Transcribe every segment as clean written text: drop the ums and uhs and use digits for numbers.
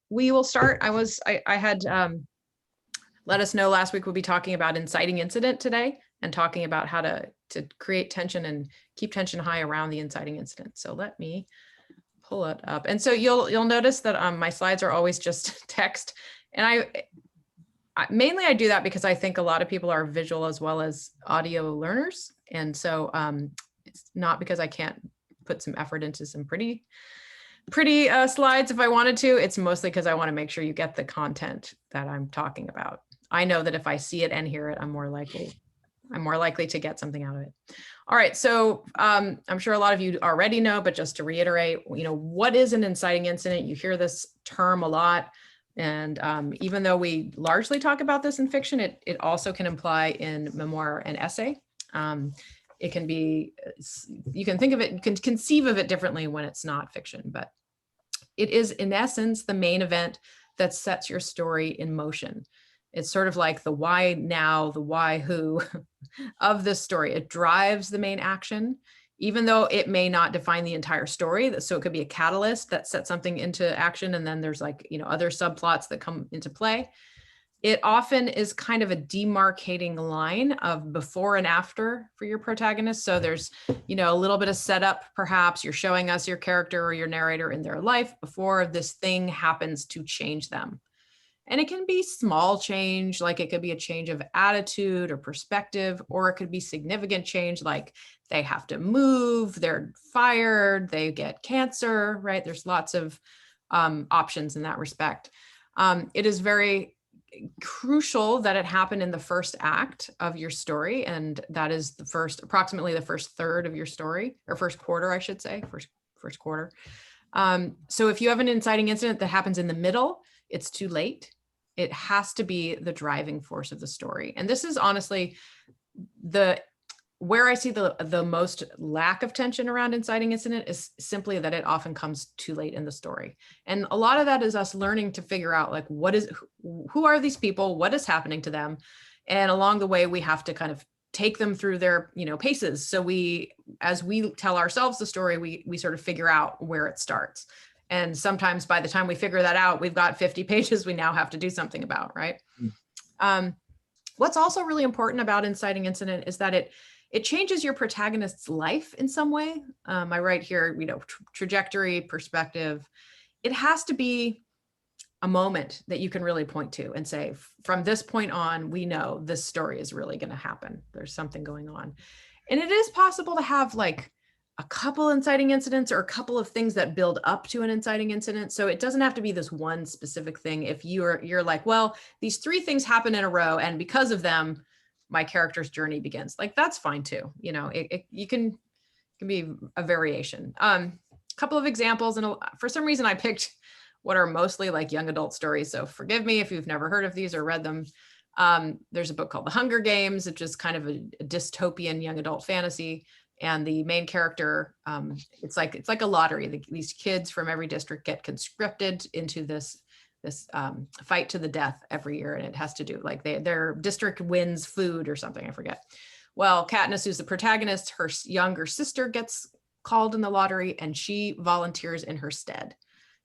we will start. I had let us know last week we'll be talking about inciting incident today and talking about how to create tension and keep tension high around the inciting incident. So let me pull it up. And so you'll notice that my slides are always just text. And I mainly do that because I think a lot of people are visual as well as audio learners. And so it's not because I can't put some effort into some pretty slides if I wanted to. It's mostly because I want to make sure you get the content that I'm talking about. I know that if I see it and hear it, I'm more likely to get something out of it. All right, so I'm sure a lot of you already know, but just to reiterate, what is an inciting incident? You hear this term a lot. And even though we largely talk about this in fiction, it also can imply in memoir and essay. It can be, you can think of it, you can conceive of it differently when it's not fiction, but it is in essence the main event that sets your story in motion. It's sort of like the why now, the why who of this story. It drives the main action, even though it may not define the entire story. So it could be a catalyst that sets something into action. And then there's other subplots that come into play. It often is kind of a demarcating line of before and after for your protagonist. So there's, a little bit of setup, perhaps you're showing us your character or your narrator in their life before this thing happens to change them. And it can be small change, like it could be a change of attitude or perspective, or it could be significant change, like they have to move, they're fired, they get cancer, right? There's lots of options in that respect. It is very crucial that it happen in the first act of your story. And that is approximately the first third of your story, or first quarter, I should say, first quarter. So if you have an inciting incident that happens in the middle, it's too late. It has to be the driving force of the story. And this is honestly where I see the most lack of tension around inciting incident is simply that it often comes too late in the story. And a lot of that is us learning to figure out who are these people, what is happening to them? And along the way, we have to kind of take them through their paces. So as we tell ourselves the story, we sort of figure out where it starts. And sometimes by the time we figure that out, we've got 50 pages we now have to do something about, right? What's also really important about inciting incident is that it changes your protagonist's life in some way. I write here, trajectory, perspective. It has to be a moment that you can really point to and say, from this point on, we know this story is really going to happen. There's something going on. And it is possible to have a couple inciting incidents or a couple of things that build up to an inciting incident. So it doesn't have to be this one specific thing. If you're like, well, these 3 things happen in a row, and because of them, my character's journey begins. That's fine too. You can be a variation. Couple of examples, and for some reason I picked what are mostly young adult stories. So forgive me if you've never heard of these or read them. There's a book called The Hunger Games, which is kind of a dystopian young adult fantasy. And the main character, it's like a lottery. These kids from every district get conscripted into this fight to the death every year, and it has to do their district wins food or something, I forget. Well, Katniss, who's the protagonist, her younger sister gets called in the lottery, and she volunteers in her stead.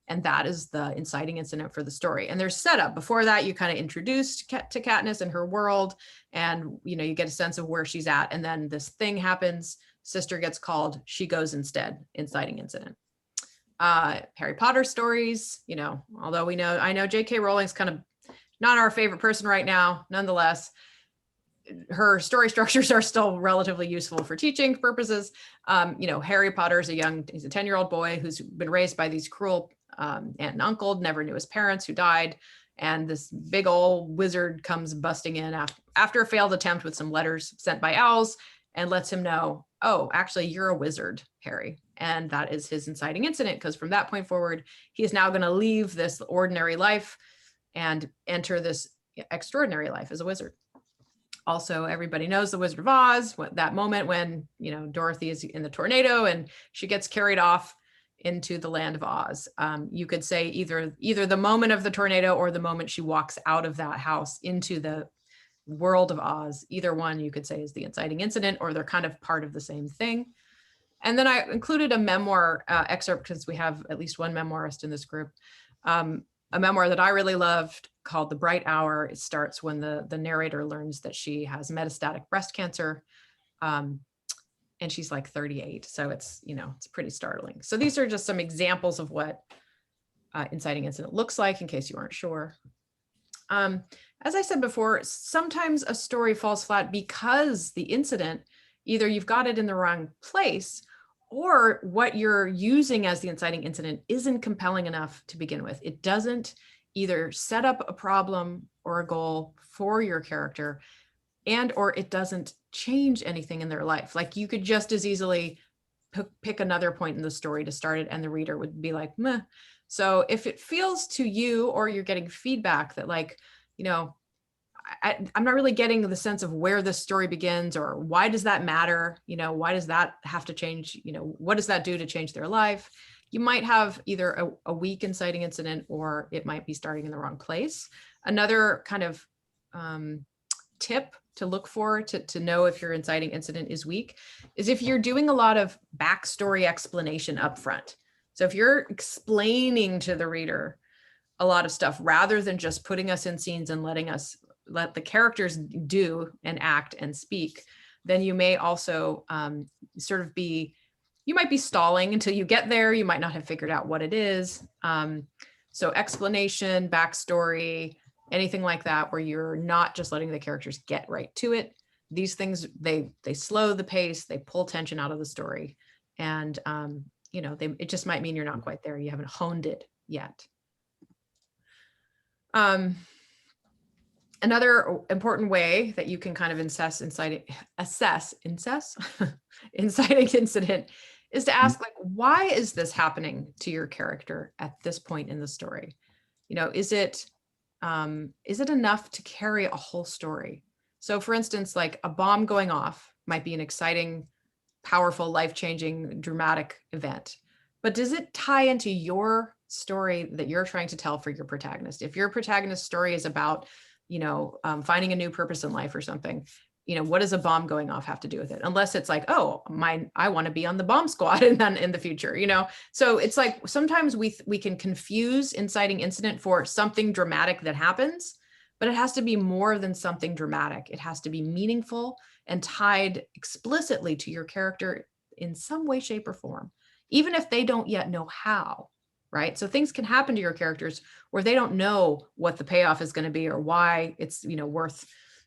And that is the inciting incident for the story. And there's setup. Before that, you kind of introduced to Katniss and her world, and you get a sense of where she's at. And then this thing happens. Sister gets called, she goes instead, inciting incident. Harry Potter stories, although I know J.K. Rowling's kind of not our favorite person right now, nonetheless, her story structures are still relatively useful for teaching purposes. Harry Potter is he's a 10-year-old boy who's been raised by these cruel aunt and uncle, never knew his parents, who died. And this big old wizard comes busting in after a failed attempt with some letters sent by owls, and lets him know, oh, actually, you're a wizard, Harry. And that is his inciting incident, because from that point forward, he is now going to leave this ordinary life and enter this extraordinary life as a wizard. Also, everybody knows the Wizard of Oz, that moment when, Dorothy is in the tornado and she gets carried off into the land of Oz. You could say either the moment of the tornado or the moment she walks out of that house into the world of Oz. Either one you could say is the inciting incident, or they're kind of part of the same thing. And then I included a memoir excerpt, because we have at least one memoirist in this group, a memoir that I really loved called The Bright Hour. It starts when the narrator learns that she has metastatic breast cancer. And she's like 38. So it's, it's pretty startling. So these are just some examples of what inciting incident looks like, in case you aren't sure. As I said before, sometimes a story falls flat because the incident, either you've got it in the wrong place, or what you're using as the inciting incident isn't compelling enough to begin with. It doesn't either set up a problem or a goal for your character, and or it doesn't change anything in their life. Like, you could just as easily pick another point in the story to start it, and the reader would be like, meh. So if it feels to you, or you're getting feedback that, like, I'm not really getting the sense of where this story begins, or why does that matter? Why does that have to change? What does that do to change their life? You might have either a weak inciting incident, or it might be starting in the wrong place. Another kind of tip to look for to know if your inciting incident is weak is if you're doing a lot of backstory explanation up front. So if you're explaining to the reader a lot of stuff rather than just putting us in scenes and let the characters do and act and speak, then you may also you might be stalling until you get there. You might not have figured out what it is. So explanation, backstory, anything like that, where you're not just letting the characters get right to it. These things, they slow the pace, they pull tension out of the story. And, it just might mean you're not quite there. You haven't honed it yet. Another important way that you can kind of assess inciting incident is to ask, like, why is this happening to your character at this point in the story? Is it enough to carry a whole story? So for instance, like, a bomb going off might be an exciting, powerful, life-changing, dramatic event, but does it tie into your story that you're trying to tell for your protagonist? If your protagonist's story is about, finding a new purpose in life or something, what does a bomb going off have to do with it? Unless it's like, oh, I want to be on the bomb squad and then in the future, So it's like, sometimes we can confuse inciting incident for something dramatic that happens, but it has to be more than something dramatic. It has to be meaningful and tied explicitly to your character in some way, shape, or form, even if they don't yet know how. Right? So things can happen to your characters where they don't know what the payoff is going to be, or why it's, worth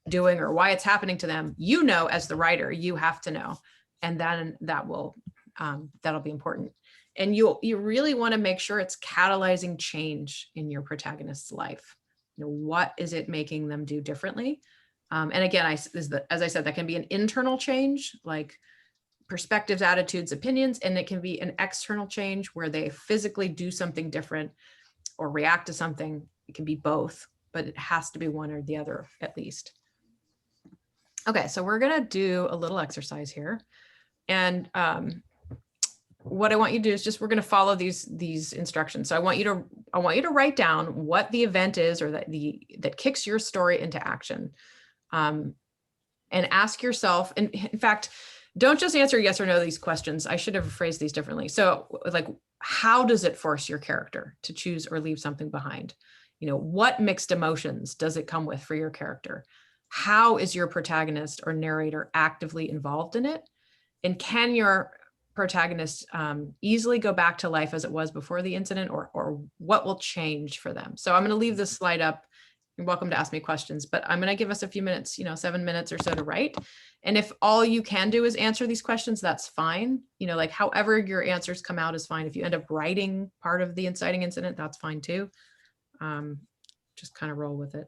doing, or why it's happening to them. As the writer, you have to know. And then that'll be important. And you really want to make sure it's catalyzing change in your protagonist's life. What is it making them do differently? And again, as I said, that can be an internal change, like perspectives, attitudes, opinions, and it can be an external change where they physically do something different or react to something. It can be both, but it has to be one or the other at least. Okay, so we're gonna do a little exercise here. And what I want you to do is we're gonna follow these instructions. So I want you to write down what the event is, or that kicks your story into action. And ask yourself, and in fact, don't just answer yes or no to these questions. I should have phrased these differently. So, like, how does it force your character to choose or leave something behind? What mixed emotions does it come with for your character? How is your protagonist or narrator actively involved in it? And can your protagonist easily go back to life as it was before the incident, or what will change for them? So I'm going to leave this slide up. You're welcome to ask me questions, but I'm going to give us a few minutes, 7 minutes or so to write. And if all you can do is answer these questions, that's fine. Like, however your answers come out is fine. If you end up writing part of the inciting incident, that's fine too. Just kind of roll with it.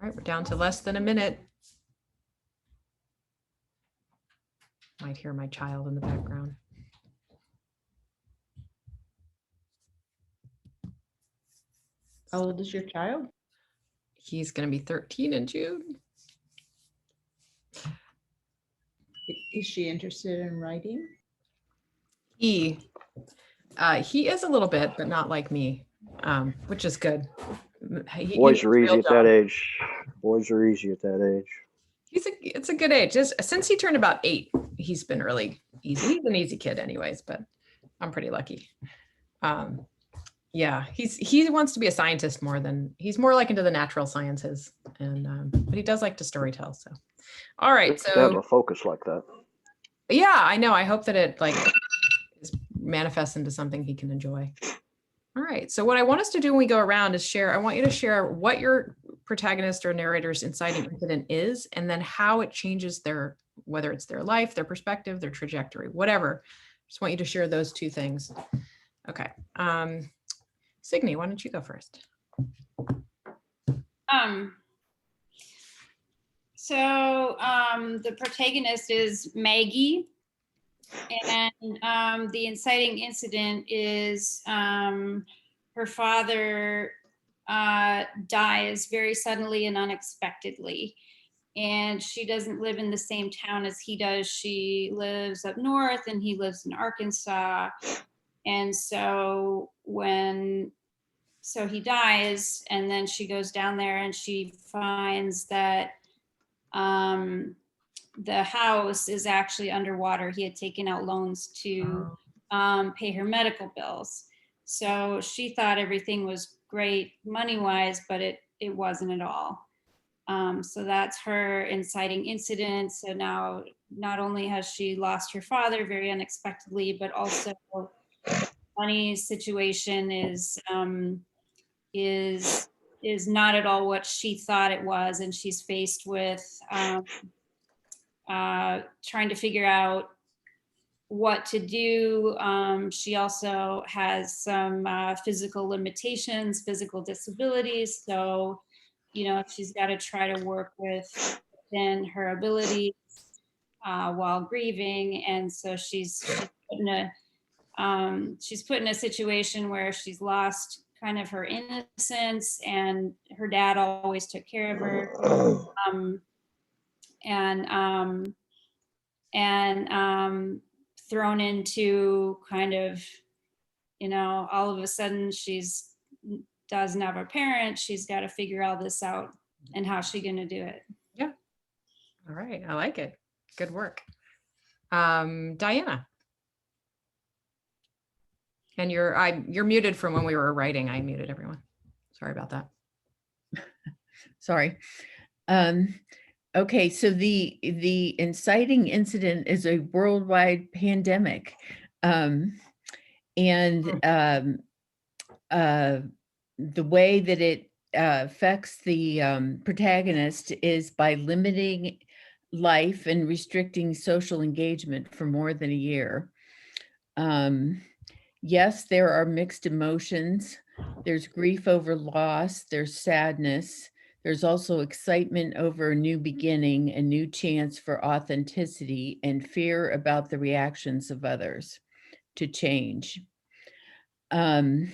All right, we're down to less than a minute. Might hear my child in the background. How old is your child? He's going to be 13 in June. Is she interested in writing? He is a little bit, but not like me, which is good. Boys are easy at that age. Boys are easy at that age. It's a good age. Since he turned about 8, he's been really easy. He's an easy kid anyways, but I'm pretty lucky. Yeah, he wants to be a scientist he's more like into the natural sciences, and but he does like to storytell. So, all right. Good to have a focus like that. Yeah, I know. I hope that it manifests into something he can enjoy. All right. So what I want us to do when we go around is share. I want you to share what your protagonist or narrator's inciting incident is, and then how it changes whether it's their life, their perspective, their trajectory, whatever. Just want you to share those 2 things. Okay. Signe, why don't you go first? The protagonist is Maggie, and the inciting incident is her father dies very suddenly and unexpectedly, and she doesn't live in the same town as he does. She lives up north and he lives in Arkansas. And so he dies, and then she goes down there and she finds that the house is actually underwater. He had taken out loans to pay her medical bills. So she thought everything was great money-wise, but it wasn't at all. So that's her inciting incident. So now not only has she lost her father very unexpectedly, but also money situation is not at all what she thought it was, and she's faced with trying to figure out what to do. She also has some physical limitations, physical disabilities. So, she's got to try to work within her abilities while grieving. And so she's put in a situation where she's lost kind of her innocence, and her dad always took care of her. Thrown into kind of, all of a sudden doesn't have a parent. She's got to figure all this out, and how's she going to do it? Yeah. All right. I like it. Good work. Diana. And you're muted from when we were writing. I muted everyone. Sorry about that. Sorry. Okay, so the inciting incident is a worldwide pandemic, and the way that it affects the protagonist is by limiting life and restricting social engagement for more than a year. Yes, there are mixed emotions. There's grief over loss, there's sadness. There's also excitement over a new beginning, a new chance for authenticity, and fear about the reactions of others to change. The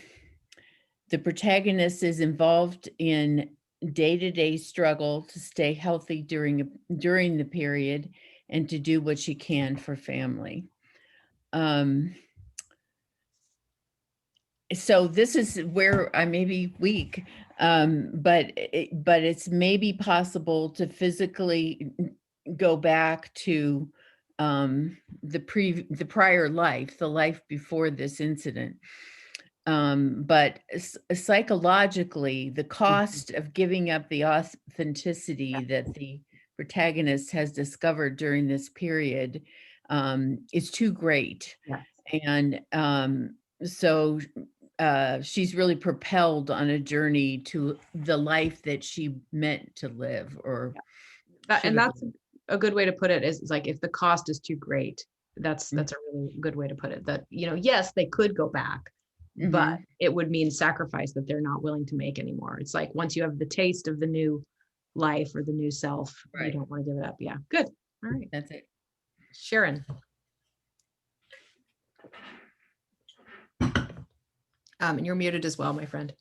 protagonist is involved in day-to-day struggle to stay healthy during the period and to do what she can for family. So this is where I may be weak, but it's maybe possible to physically go back to the prior life, the life before this incident. But psychologically, the cost of giving up the authenticity that the protagonist has discovered during this period is too great. Yes. And so she's really propelled on a journey to the life that she meant to live, or and that's a good way to put it, is like, if the cost is too great, that's a really good way to put it. That, yes, they could go back, but it would mean sacrifice that they're not willing to make anymore. It's like, once you have the taste of the new, life or the new self. You Right. don't want to give it up. Yeah. Good. All right. That's it. Sharon. And you're muted as well, my friend.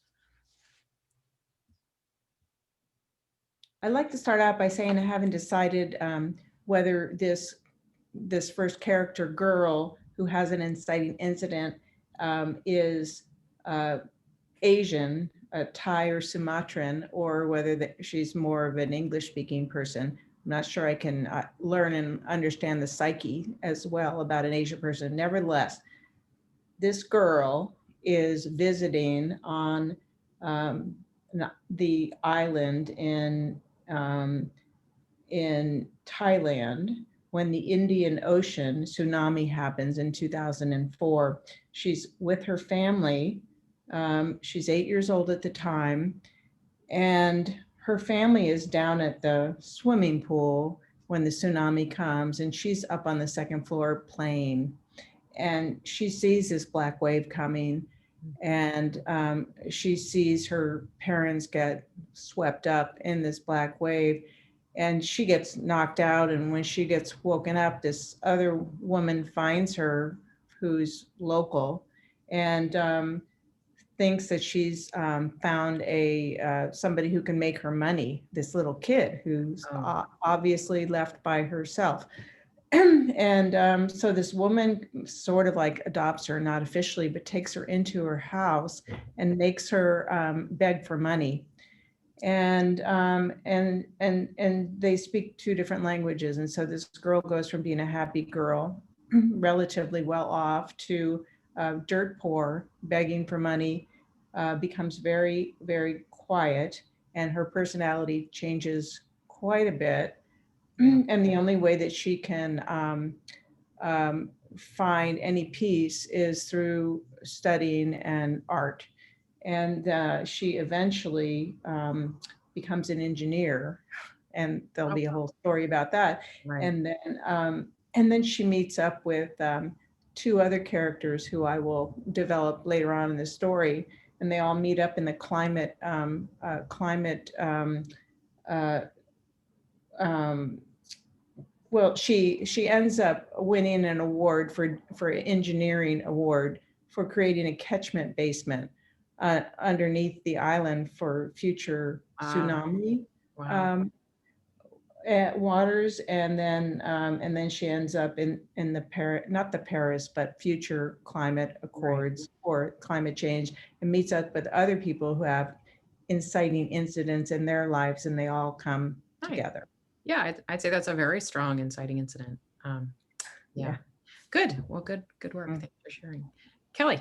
I'd like to start out by saying I haven't decided whether this first character girl who has an inciting incident is Asian, Thai or Sumatran, or whether she's more of an English-speaking person. I'm not sure I can learn and understand the psyche as well about an Asian person. Nevertheless, this girl is visiting on the island in Thailand when the Indian Ocean tsunami happens in 2004. She's with her family. She's 8 years old at the time, and her family is down at the swimming pool when the tsunami comes, and she's up on the second floor playing. And she sees this black wave coming, and she sees her parents get swept up in this black wave, and she gets knocked out. And when she gets woken up, this other woman finds her, who's local, and thinks that she's found somebody who can make her money, this little kid who's obviously left by herself. And so this woman sort of like adopts her, not officially, but takes her into her house and makes her beg for money. And they speak two different languages. And so this girl goes from being a happy girl, relatively well off, to dirt poor, begging for money, becomes very, very quiet, and her personality changes quite a bit. And the only way that she can find any peace is through studying and art. And she eventually becomes an engineer, and there'll be a whole story about that. Right. And then she meets up with two other characters who I will develop later on in the story, and they all meet up in the climate well, she ends up winning an award for engineering award for creating a catchment basement underneath the island for future tsunami Wow. waters. And then she ends up in the not the Paris, but future climate accords or climate change, and meets up with other people who have inciting incidents in their lives, and they all come Nice. together. Yeah, I'd say that's a very strong inciting incident. Yeah. Good. Well, good work. Thanks for sharing. Kelly.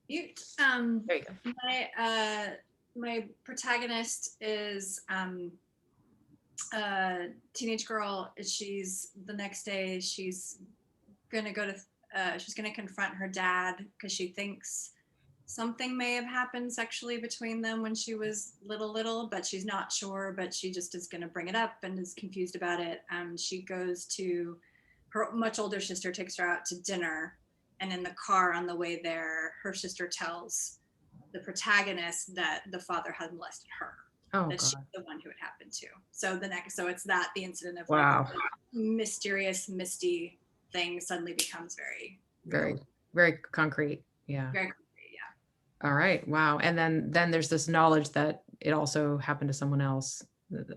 You, There you go. my protagonist is a teenage girl. She's the next day she's gonna go to she's gonna confront her dad because she thinks something may have happened sexually between them when she was little, but she's not sure, but she just is gonna bring it up and is confused about it. She goes to her much older sister, takes her out to dinner, and in the car on the way there, her sister tells the protagonist that the father had molested her. Oh, that God. she's the one who it happened to. So it's the incident of Wow. like mysterious, misty thing suddenly becomes Very, very concrete. Yeah. very concrete. Yeah. All right. Wow. And then there's this knowledge that it also happened to someone else,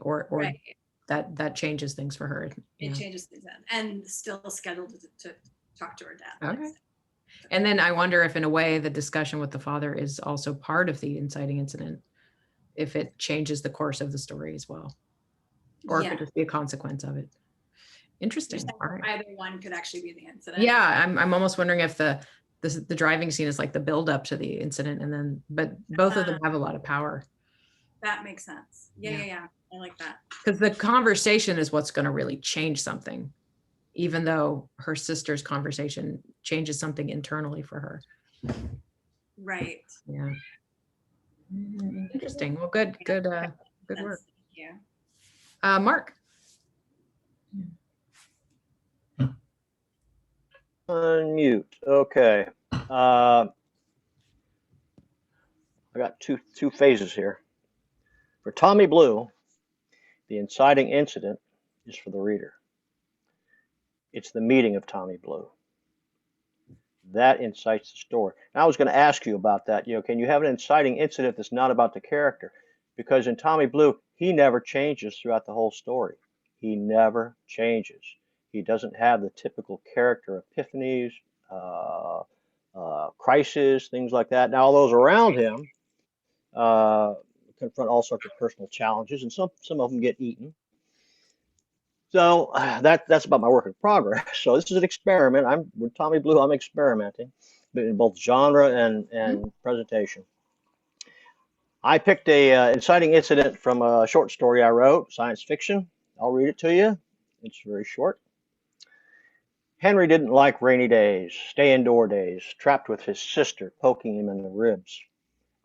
or Right. that changes things for her. It changes things then, and still scheduled to talk to her dad. Okay. And then I wonder if, in a way, the discussion with the father is also part of the inciting incident, if it changes the course of the story as well, or it could just be a consequence of it. Interesting. All right. Either one could actually be the incident. Yeah, I'm almost wondering if the driving scene is like the build up to the incident, and then, but both of them have a lot of power. That makes sense. Yeah. I like that. Because the conversation is what's going to really change something, even though her sister's conversation changes something internally for her. Right. Yeah. Interesting. Well, good work. Thank you. Mark. Unmute. Okay. I got two phases here. For Tommy Blue, the inciting incident is for the reader. It's the meeting of Tommy Blue. That incites the story. Now, I was going to ask you about that. Can you have an inciting incident that's not about the character? Because in Tommy Blue, he never changes throughout the whole story. He never changes. He doesn't have the typical character epiphanies, crises, things like that. Now, all those around him confront all sorts of personal challenges, and some of them get eaten. So that's about my work in progress. So this is an experiment. I'm with Tommy Blue. I'm experimenting in both genre and presentation. I picked a inciting incident from a short story I wrote, science fiction. I'll read it to you. It's very short. Henry didn't like rainy days, stay indoor days, trapped with his sister poking him in the ribs.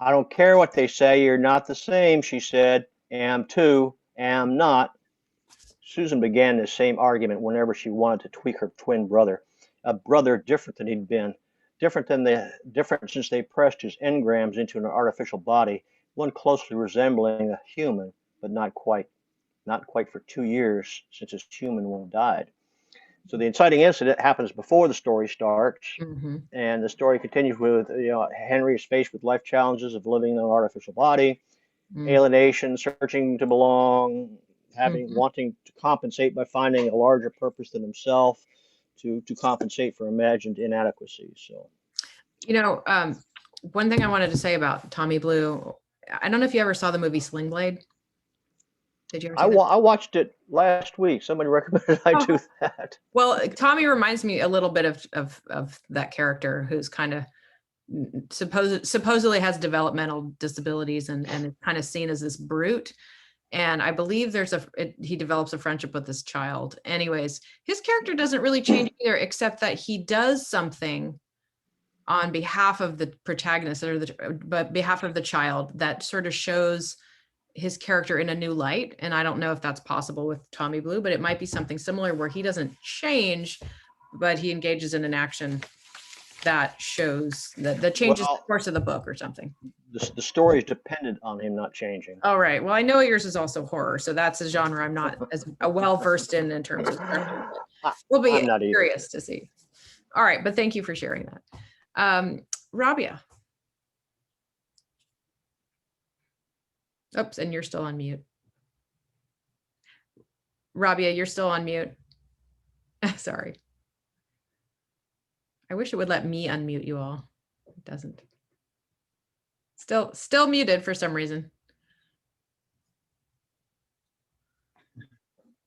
I don't care what they say, you're not the same, she said. Am too, am not. Susan began this same argument whenever she wanted to tweak her twin brother, a brother different than he'd been, different since they pressed his engrams into an artificial body, one closely resembling a human, but not quite for 2 years since his human one died. So the inciting incident happens before the story starts, and the story continues with Henry is faced with life challenges of living in an artificial body, alienation, searching to belong, wanting to compensate by finding a larger purpose than himself, to compensate for imagined inadequacies. So, one thing I wanted to say about Tommy Blue, I don't know if you ever saw the movie Sling Blade. Did you ever see that? I watched it last week. Somebody recommended I do that. Well, Tommy reminds me a little bit of that character who's kind of supposedly has developmental disabilities and is kind of seen as this brute. And I believe he develops a friendship with this child. Anyways, his character doesn't really change either, except that he does something on behalf of the protagonist but behalf of the child that sort of shows his character in a new light. And I don't know if that's possible with Tommy Blue, but it might be something similar where he doesn't change, but he engages in an action that shows that changes the course of the book or something. The story is dependent on him not changing. All right. Well, I know yours is also horror, so that's a genre I'm not as well versed in terms of structure. We'll be curious to see. All right, but thank you for sharing that. Rabia. Oops, and you're still on mute. Rabia, you're still on mute. Sorry. I wish it would let me unmute you all. It doesn't. Still muted for some reason.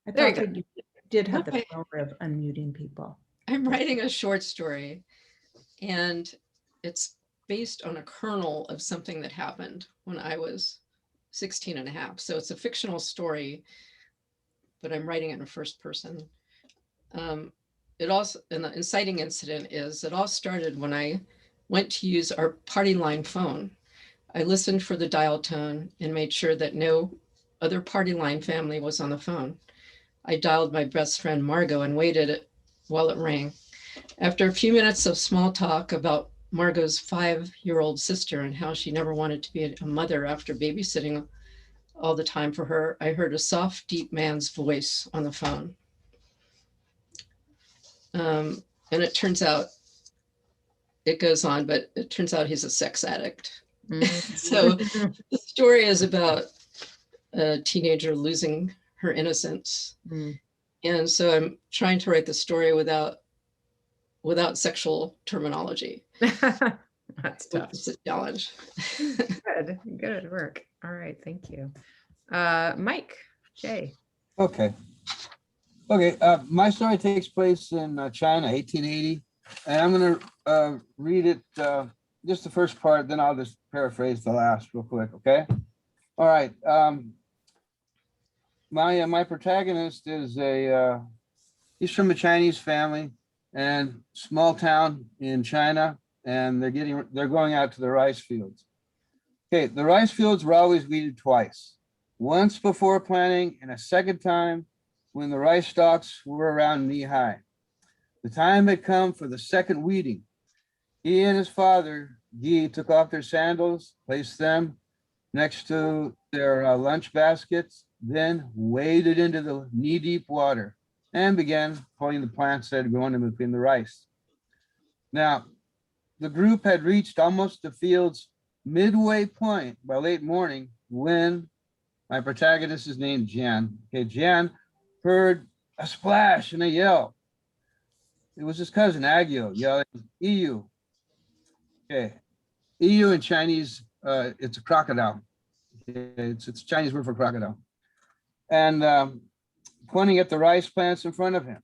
I thought you did have the power of unmuting people. I'm writing a short story, and it's based on a kernel of something that happened when I was 16 and a half. So it's a fictional story, but I'm writing it in first person. It also, and the inciting incident is, it all started when I went to use our party line phone. I listened for the dial tone and made sure that no other party line family was on the phone. I dialed my best friend Margot and waited while it rang. After a few minutes of small talk about Margot's 5-year-old sister and how she never wanted to be a mother after babysitting all the time for her, I heard a soft, deep man's voice on the phone. And it turns out, it goes on, but it turns out he's a sex addict. So the story is about a teenager losing her innocence. And so I'm trying to write the story without sexual terminology. That's tough. It's a challenge. Good work. All right, thank you. Mike, Jay. Okay. My story takes place in China, 1880, and I'm going to read it, just the first part, then I'll just paraphrase the last real quick, okay? All right. My protagonist is he's from a Chinese family and small town in China, and they're going out to the rice fields. Okay, the rice fields were always weeded twice, once before planting and a second time when the rice stalks were around knee high. The time had come for the second weeding. He and his father Guy took off their sandals, placed them next to their lunch baskets, then waded into the knee-deep water and began pulling the plants that had grown in between the rice. Now, the group had reached almost the field's midway point by late morning when my protagonist is named Jan. Okay, Jan heard a splash and a yell. It was his cousin Agio yelling, "EU." Okay, EU in Chinese, it's a crocodile. Okay, it's a Chinese word for crocodile. And pointing at the rice plants in front of him.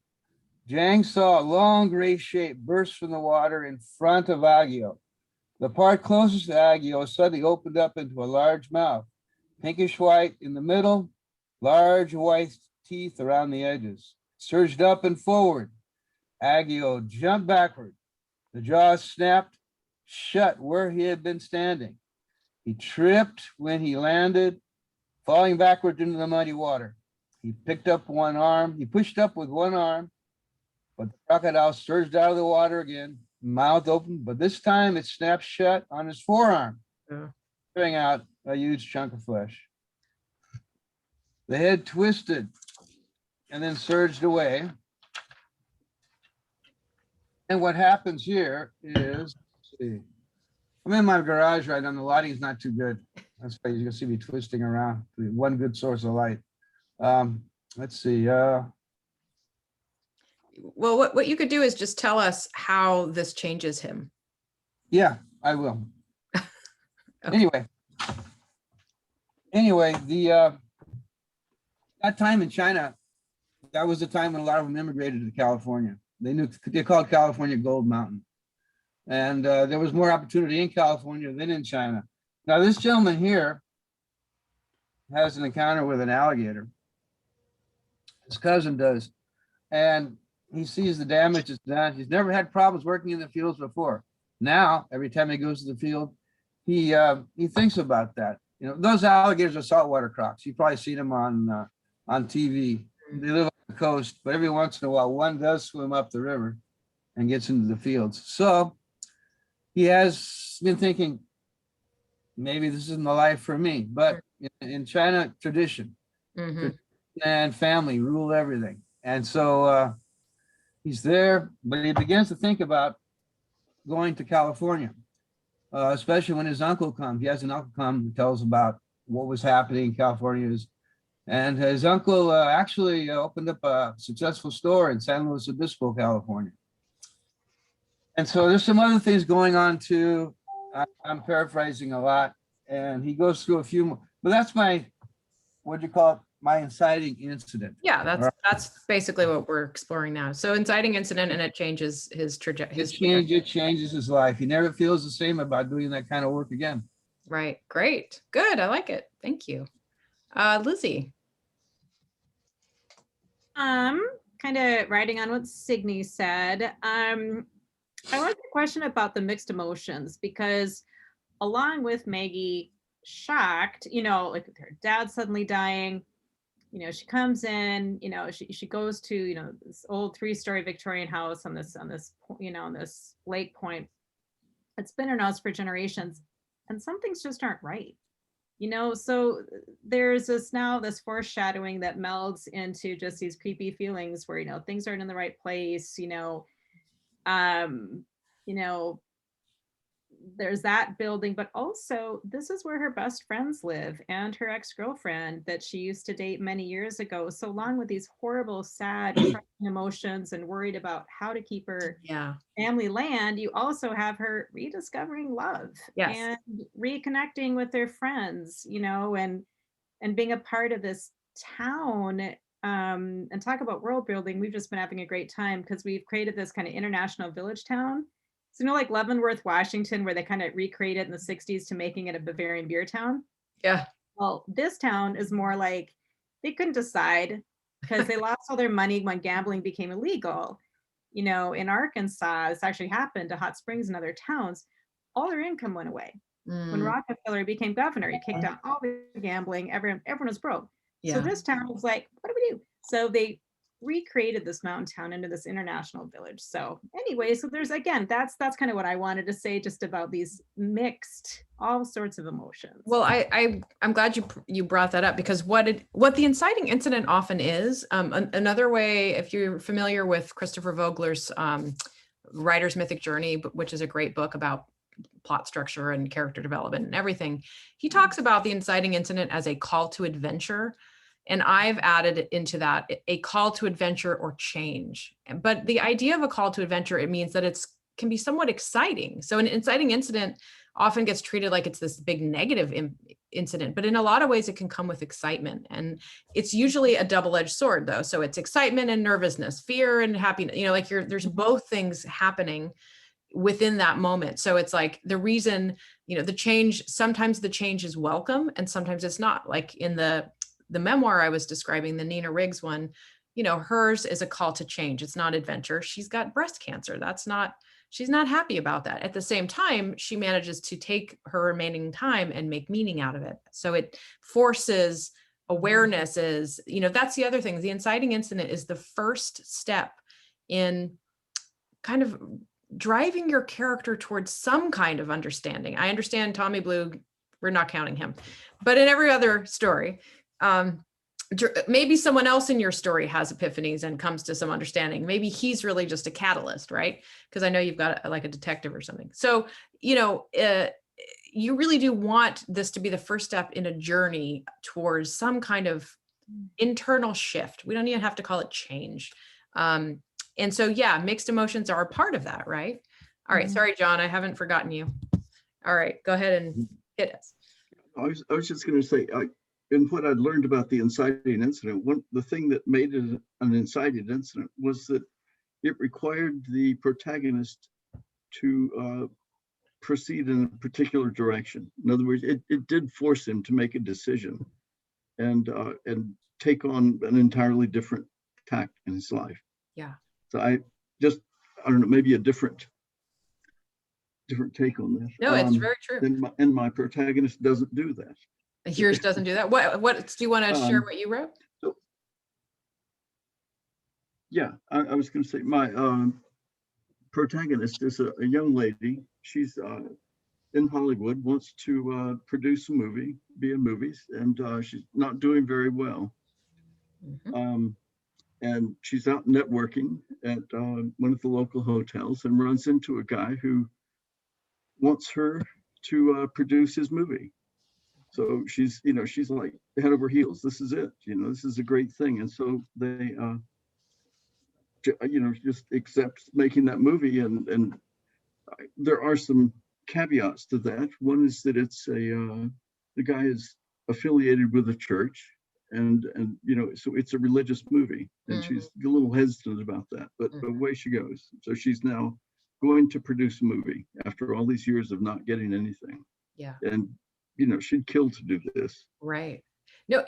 Jiang saw a long gray shape burst from the water in front of Agio. The part closest to Agio suddenly opened up into a large mouth, pinkish white in the middle, large white teeth around the edges. Surged up and forward. Agio jumped backward. The jaws snapped shut where he had been standing. He tripped when he landed, falling backward into the muddy water. He picked up one arm. He pushed up with one arm, but the crocodile surged out of the water again, mouth open, but this time it snapped shut on his forearm, throwing out a huge chunk of flesh. The head twisted and then surged away. And what happens here is, let's see, I'm in my garage right now. The lighting is not too good. That's why you can see me twisting around. One good source of light. Let's see. Well, what you could do is just tell us how this changes him. Yeah, I will. Okay. Anyway, the that time in China, that was the time when a lot of them immigrated to California. They called California Gold Mountain. And there was more opportunity in California than in China. Now, this gentleman here has an encounter with an alligator. His cousin does. And he sees the damage that's done. He's never had problems working in the fields before. Now, every time he goes to the field, he thinks about that. You know, those alligators are saltwater crocs. You've probably seen them on TV. They live on the coast, but every once in a while, one does swim up the river and gets into the fields. So he has been thinking, maybe this isn't the life for me. But in China, tradition and family rule everything. And so he's there, but he begins to think about going to California, especially when his uncle comes. He has an uncle come who tells about what was happening in California. And his uncle actually opened up a successful store in San Luis Obispo, California. And so there's some other things going on too. I'm paraphrasing a lot. And he goes through a few more, but that's my, what do you call it? My inciting incident. Yeah, that's basically what we're exploring now. So inciting incident, and it changes his trajectory. It changes his life. He never feels the same about doing that kind of work again. Right. Great. Good. I like it. Thank you. Lizzie. Kind of riding on what Signe said. I like the question about the mixed emotions, because along with Maggie shocked, you know, like with her dad suddenly dying, you know, she comes in, you know, she goes to, you know, this old 3-story Victorian house on this, you know, on this lake point. It's been her house for generations, and some things just aren't right, you know. So there's this foreshadowing that melds into just these creepy feelings where, you know, things aren't in the right place, you know, there's that building, but also this is where her best friends live and her ex-girlfriend that she used to date many years ago. So along with these horrible, sad emotions and worried about how to keep her family land, you also have her rediscovering love and reconnecting with their friends, you know, and being a part of this town. And talk about world building. We've just been having a great time because we've created this kind of international village town. So, you know, like Leavenworth, Washington, where they kind of recreated in the 60s to making it a Bavarian beer town. Yeah. Well, this town is more like they couldn't decide because they lost all their money when gambling became illegal. You know, in Arkansas, this actually happened to Hot Springs and other towns. All their income went away. When Rockefeller became governor, he kicked out all the gambling. Everyone was broke. So this town was like, what do we do? So they recreated this mountain town into this international village. So anyway, so there's, again, that's kind of what I wanted to say just about these mixed, all sorts of emotions. Well, I'm glad you brought that up, because what the inciting incident often is, another way, if you're familiar with Christopher Vogler's Writer's Mythic Journey, which is a great book about plot structure and character development and everything, he talks about the inciting incident as a call to adventure. And I've added into that a call to adventure or change. But the idea of a call to adventure, it means that it's can be somewhat exciting. So an inciting incident often gets treated like it's this big negative incident, but in a lot of ways it can come with excitement. And it's usually a double-edged sword though. So it's excitement and nervousness, fear and happiness, like there's both things happening within that moment. So it's like the reason, the change, sometimes the change is welcome and sometimes it's not. Like in the memoir I was describing, the Nina Riggs one, hers is a call to change. It's not adventure. She's got breast cancer. She's not happy about that. At the same time, she manages to take her remaining time and make meaning out of it. So it forces awareness that's the other thing. The inciting incident is the first step in kind of driving your character towards some kind of understanding. I understand Tommy Blue, we're not counting him, but in every other story, maybe someone else in your story has epiphanies and comes to some understanding. Maybe he's really just a catalyst, right? Because I know you've got like a detective or something. So, you really do want this to be the first step in a journey towards some kind of internal shift. We don't even have to call it change. And so, yeah, mixed emotions are a part of that, right? All right. Sorry, John, I haven't forgotten you. All right, go ahead and hit us. I was just going to say, in what I'd learned about the inciting incident, the thing that made it an inciting incident was that it required the protagonist to proceed in a particular direction. In other words, it did force him to make a decision and take on an entirely different tack in his life. Yeah. So I don't know, maybe a different take on this. No, it's very true. And my protagonist doesn't do that. Yours doesn't do that. What do you want to share what you wrote? So, yeah, I was going to say my protagonist is a young lady. She's in Hollywood, wants to produce a movie, be in movies, and she's not doing very well. Mm-hmm. And she's out networking at one of the local hotels and runs into a guy who wants her to produce his movie. So she's like head over heels. This is it. This is a great thing. And so they, just accept making that movie. And there are some caveats to that. One is that it's the guy is affiliated with a church. And so it's a religious movie, and she's a little hesitant about that, but away she goes. So she's now going to produce a movie after all these years of not getting anything. Yeah. And she'd kill to do this. Right. No,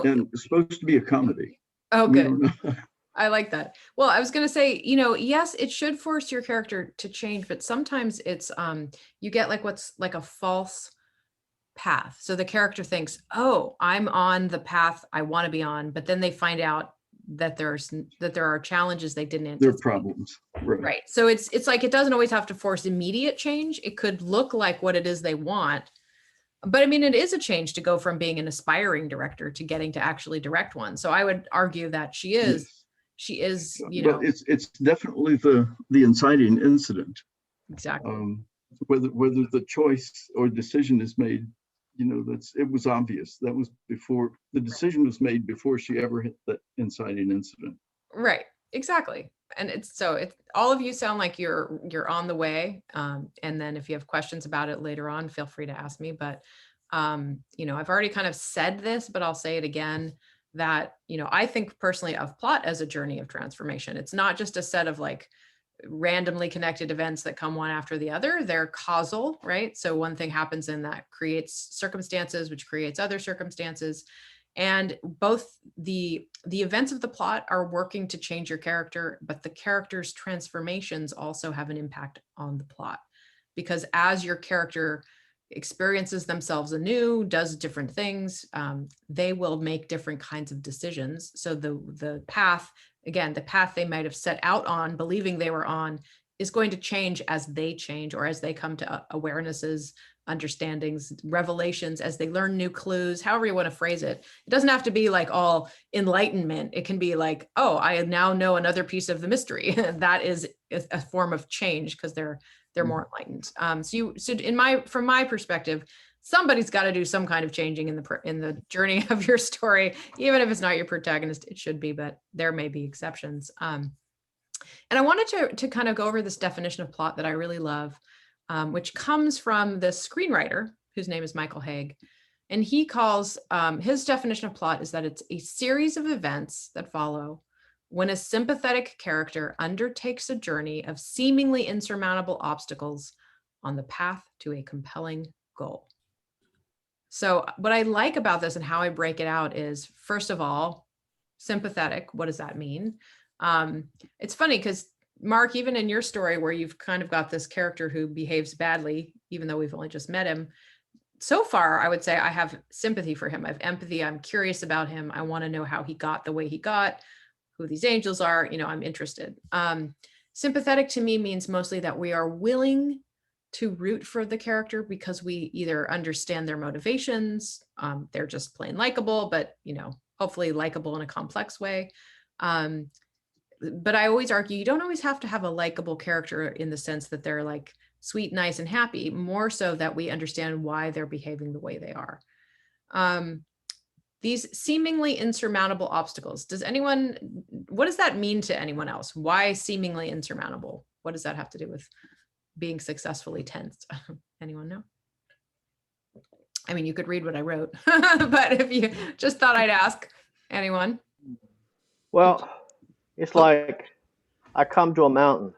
and it's supposed to be a comedy. Oh, good. I like that. Well, I was going to say, yes, it should force your character to change, but sometimes it's you get like what's like a false path. So the character thinks, oh, I'm on the path I want to be on, but then they find out that there are challenges they didn't anticipate. There are problems. Right. So it's like it doesn't always have to force immediate change. It could look like what it is they want. But I mean, it is a change to go from being an aspiring director to getting to actually direct one. So I would argue that she is, Well, it's definitely the inciting incident. Exactly. Whether the choice or decision is made, it was obvious. That was before the decision was made, before she ever hit the inciting incident. Right. Exactly. And it's all of you sound like you're on the way. And then if you have questions about it later on, feel free to ask me. But I've already kind of said this, but I'll say it again, that I think personally of plot as a journey of transformation. It's not just a set of like randomly connected events that come one after the other. They're causal, right? So one thing happens and that creates circumstances, which creates other circumstances. And both the events of the plot are working to change your character, but the character's transformations also have an impact on the plot. Because as your character experiences themselves anew, does different things, they will make different kinds of decisions. So the path again, the path they might have set out on, believing they were on, is going to change as they change, or as they come to awarenesses, understandings, revelations, as they learn new clues, however you want to phrase it. It doesn't have to be like all enlightenment. It can be like, oh, I now know another piece of the mystery. That is a form of change, because they're more enlightened. From my perspective, somebody's got to do some kind of changing in the journey of your story, even if it's not your protagonist. It should be, but there may be exceptions. And I wanted to kind of go over this definition of plot that I really love, which comes from the screenwriter, whose name is Michael Haig. And he calls, his definition of plot is that it's a series of events that follow when a sympathetic character undertakes a journey of seemingly insurmountable obstacles on the path to a compelling goal. So what I like about this and how I break it out is, first of all, sympathetic. What does that mean? It's funny because, Mark, even in your story where you've kind of got this character who behaves badly, even though we've only just met him, so far, I would say I have sympathy for him. I have empathy. I'm curious about him. I want to know how he got the way he got, who these angels are. I'm interested. Sympathetic to me means mostly that we are willing to root for the character because we either understand their motivations, they're just plain likable, but hopefully likable in a complex way. But I always argue you don't always have to have a likable character in the sense that they're like sweet, nice, and happy, more so that we understand why they're behaving the way they are. These seemingly insurmountable obstacles. What does that mean to anyone else? Why seemingly insurmountable? What does that have to do with being successfully tensed? Anyone know? I mean, you could read what I wrote, but if you just thought I'd ask, anyone? Well, it's like I come to a mountain.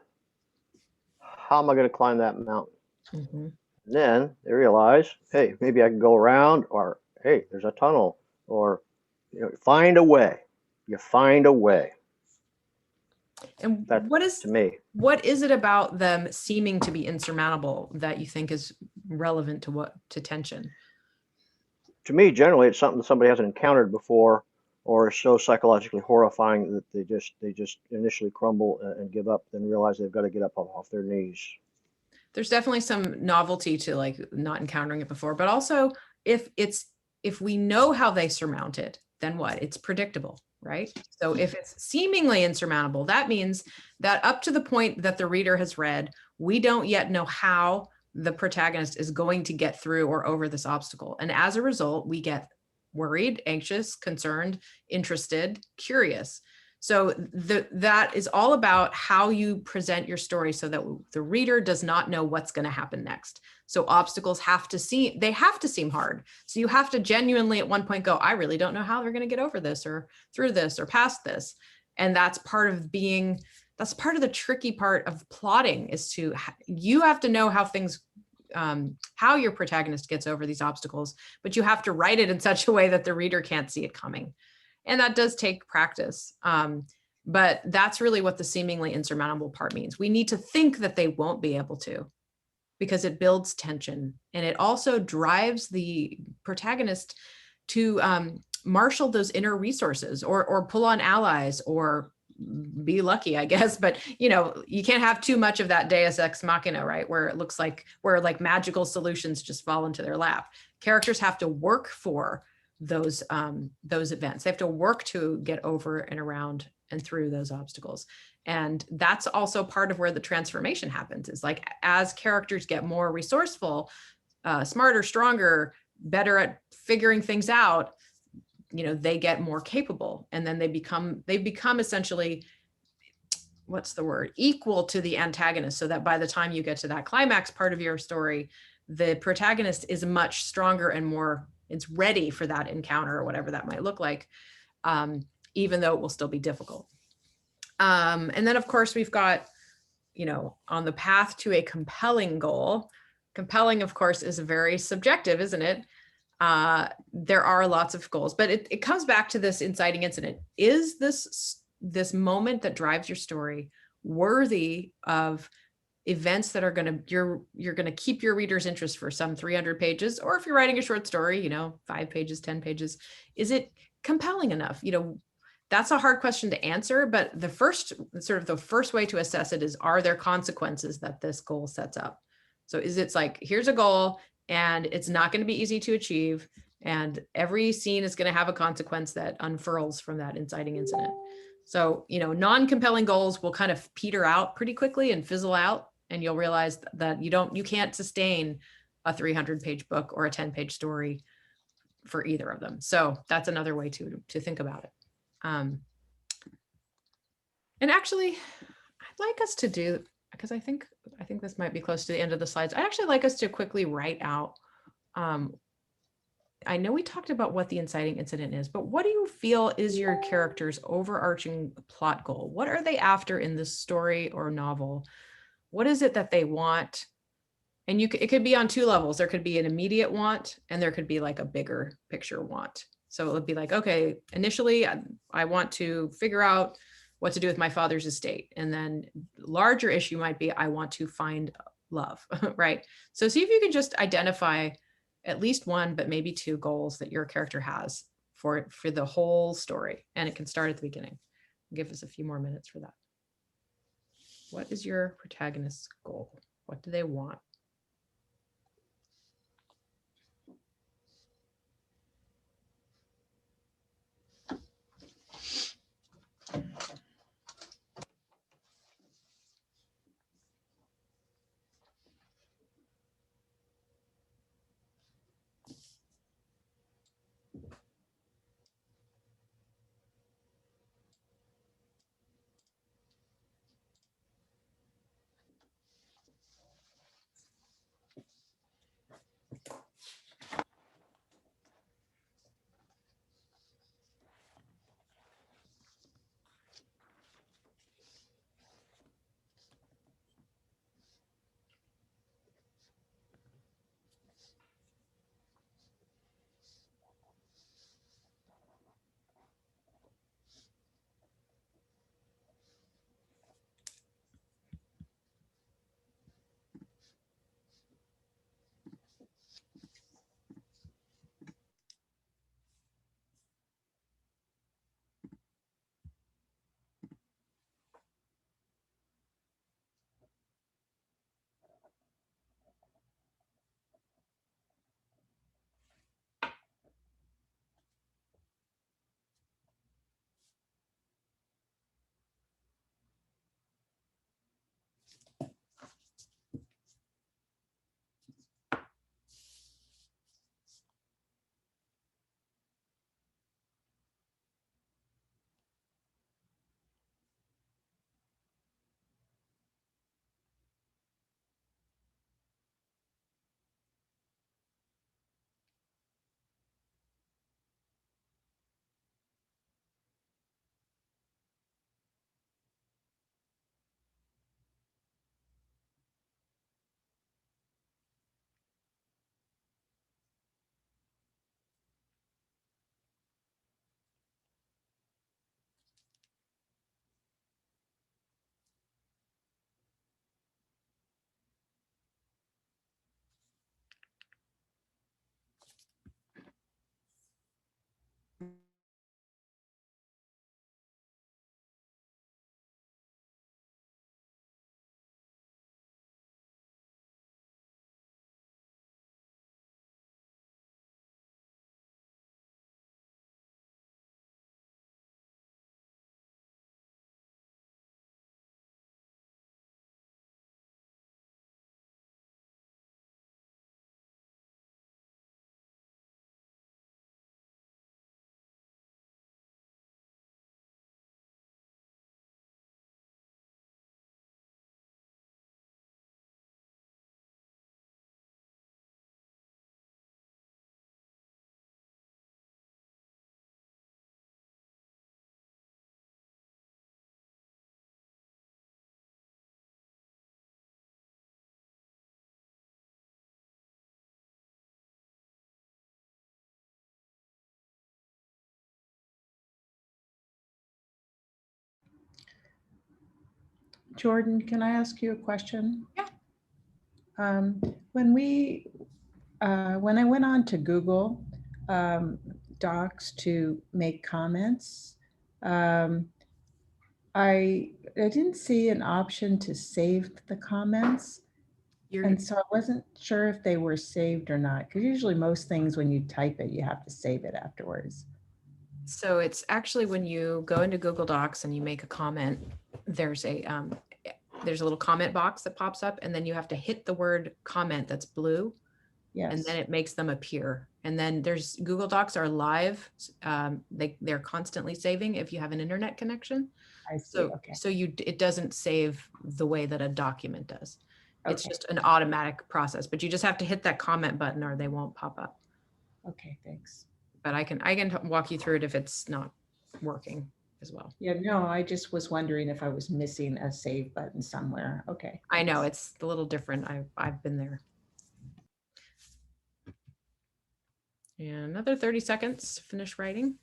How am I going to climb that mountain? Mm-hmm. And then they realize, hey, maybe I can go around, or hey, there's a tunnel, or find a way. You find a way. And That's to me. What is it about them seeming to be insurmountable that you think is relevant to tension? To me, generally, it's something that somebody hasn't encountered before, or is so psychologically horrifying that they just initially crumble and give up, then realize they've got to get up off their knees. There's definitely some novelty to like not encountering it before, but also if we know how they surmount it, then what? It's predictable, right? So if it's seemingly insurmountable, that means that up to the point that the reader has read, we don't yet know how the protagonist is going to get through or over this obstacle. And as a result, we get worried, anxious, concerned, interested, curious. So that is all about how you present your story so that the reader does not know what's going to happen next. So obstacles have to seem hard. So you have to genuinely at one point go, I really don't know how they're going to get over this or through this or past this. And that's part of the tricky part of plotting, is you have to know how things, how your protagonist gets over these obstacles, but you have to write it in such a way that the reader can't see it coming. And that does take practice. But that's really what the seemingly insurmountable part means. We need to think that they won't be able to, because it builds tension. And it also drives the protagonist to marshal those inner resources or pull on allies or be lucky, I guess. But, you can't have too much of that deus ex machina, right? Where it looks like magical solutions just fall into their lap. Characters have to work for those events. They have to work to get over and around and through those obstacles. And that's also part of where the transformation happens, is like, as characters get more resourceful, smarter, stronger, better at figuring things out, they get more capable. And then they become essentially, what's the word? Equal to the antagonist. So that by the time you get to that climax part of your story, the protagonist is much stronger and more, it's ready for that encounter or whatever that might look like, even though it will still be difficult. And then of course we've got, on the path to a compelling goal. Compelling, of course, is very subjective, isn't it? There are lots of goals, but it comes back to this inciting incident. Is this moment that drives your story worthy of events that are you're going to keep your reader's interest for some 300 pages, or if you're writing a short story, 5 pages, 10 pages, is it compelling enough? that's a hard question to answer, but the first way to assess it is, are there consequences that this goal sets up? So is it's like, here's a goal and it's not going to be easy to achieve, and every scene is going to have a consequence that unfurls from that inciting incident. So, non-compelling goals will kind of peter out pretty quickly and fizzle out, and you'll realize that you can't sustain a 300-page book or a 10-page story for either of them. So that's another way to think about it. And actually, I'd like us to do, because I think this might be close to the end of the slides. I'd actually like us to quickly write out, I know we talked about what the inciting incident is, but what do you feel is your character's overarching plot goal? What are they after in this story or novel? What is it that they want? And it could be on two levels. There could be an immediate want, and there could be like a bigger picture want. So it would be like, okay, initially I want to figure out what to do with my father's estate. And then larger issue might be, I want to find love, right? So see if you can just identify at least one, but maybe two goals that your character has for the whole story. And it can start at the beginning. Give us a few more minutes for that. What is your protagonist's goal? What do they want? Jordan, can I ask you a question? Yeah. When I went on to Google Docs to make comments, I didn't see an option to save the comments. You're, And so I wasn't sure if they were saved or not, because usually most things when you type it, you have to save it afterwards. so it's actually when you go into Google Docs and you make a comment, there's a little comment box that pops up, and then you have to hit the word comment that's blue, and Yes, then it makes them appear. And then there's Google Docs are live. They're constantly saving if you have an internet connection. I see. So Okay. it doesn't save the way that a document does. It's Okay. just an automatic process, but you just have to hit that comment button or they won't pop up. Okay, thanks. But I can walk you through it if it's not working as well. Yeah, no, I just was wondering if I was missing a save button somewhere. Okay. I know thanks. it's a little different. I've been there. And another 30 seconds to finish writing.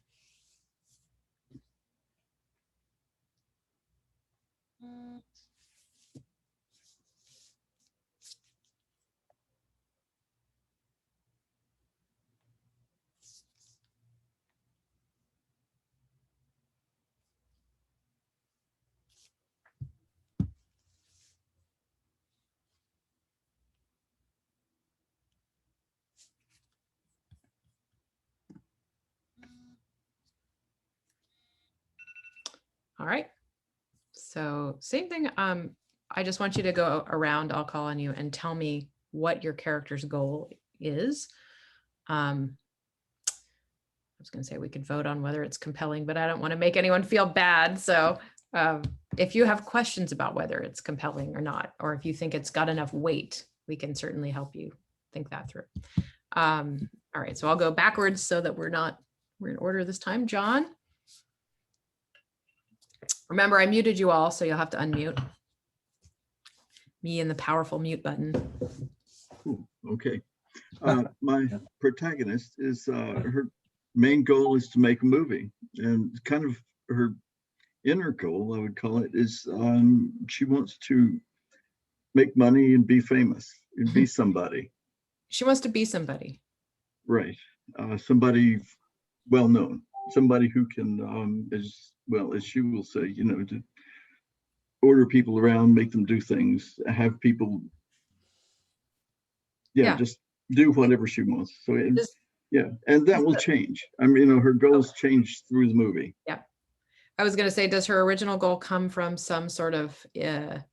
All right. So same thing. I just want you to go around. I'll call on you and tell me what your character's goal is. I was going to say we could vote on whether it's compelling, but I don't want to make anyone feel bad. So if you have questions about whether it's compelling or not, or if you think it's got enough weight, we can certainly help you think that through. All right, so I'll go backwards so that we're in order this time. John. Remember, I muted you all, so you'll have to unmute. Me and the powerful mute button. Cool. Okay. My protagonist is her main goal is to make a movie, and kind of her inner goal, I would call it, is she wants to make money and be famous and be somebody. She wants to be somebody. Right. Somebody well known, somebody who can, as well as she will say, you know, to order people around, make them do things, have people, Yeah. just do whatever she wants. So Just- yeah, and that will change. I mean, you know, her goals change through the movie. Yeah. I was going to say, does her original goal come from some sort of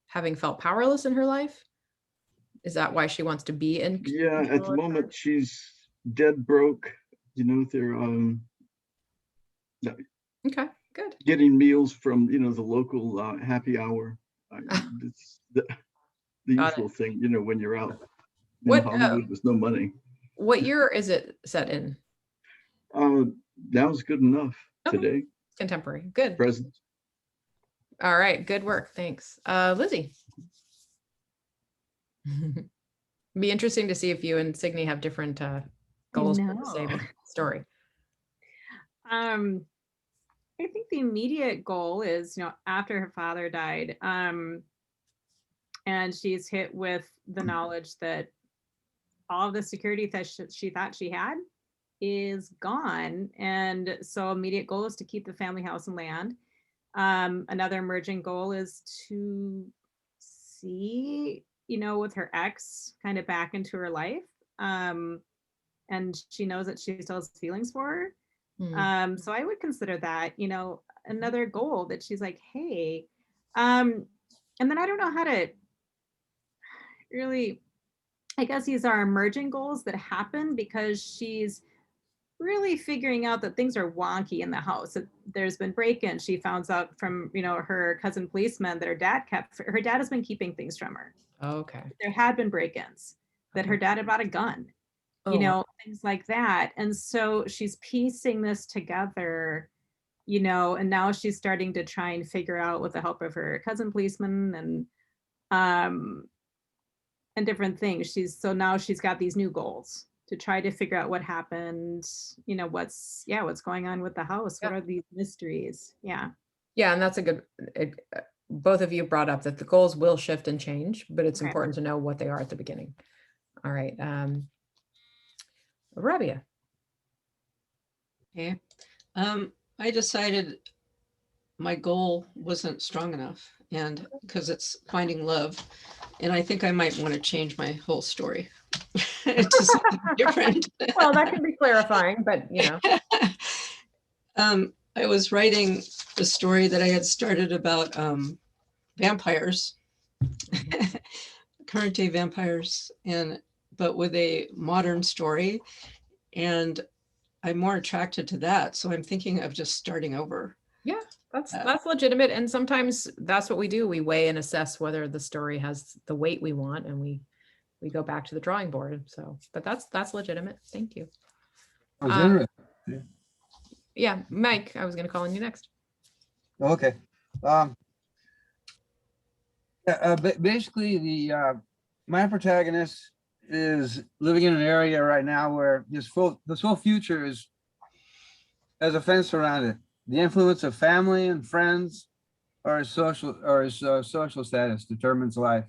having felt powerless in her life? Is that why she wants to be in? Yeah, at the control of moment she's dead broke. You know, they're Okay, good. getting meals from, you know, the local happy hour. It's the Got usual thing, you know, when you're out in What Hollywood with no money. what year is it set in? That was good enough Okay. today. Contemporary. Good. Present. All right. Good work. Thanks. Lizzie. Be interesting to see if you and Signy have different goals for the same know. story. I think the immediate goal is, after her father died, and she's hit with the knowledge that all of the security that she thought she had is gone. And so immediate goal is to keep the family house and land. Another emerging goal is to see, with her ex kind of back into her life. And she knows that she still has feelings for her. So I would consider that, another goal that she's like, hey, and then I don't know how to really, I guess these are emerging goals that happen because she's really figuring out that things are wonky in the house. There's been break-ins. She found out from, her cousin policeman that her dad has been keeping things from her. Okay. There had been break-ins, that her dad had bought a gun, things like that. And so she's piecing this together, and now she's starting to try and figure out with the help of her cousin policeman and different things. Now she's got these new goals to try to figure out what happened, what's going on with the house. What are these mysteries? Yeah. Yeah, and that's a good, both of you brought up that the goals will shift and change, but it's important to know what they are at the beginning. All right. Rabia. Okay. I decided my goal wasn't strong enough, and because it's finding love. And I think I might want to change my whole story to something different. Well, that can be clarifying, but you know. I was writing a story that I had started about vampires, current day vampires, but with a modern story. And I'm more attracted to that. So I'm thinking of just starting over. Yeah, that's legitimate. And sometimes that's what we do. We weigh and assess whether the story has the weight we want, and we go back to the drawing board. So, but that's legitimate. Thank you. That was interesting. Yeah, Mike, I was going to call on you next. Okay. Basically, my protagonist is living in an area right now where this whole future has a fence around it. The influence of family and friends or his social status determines life.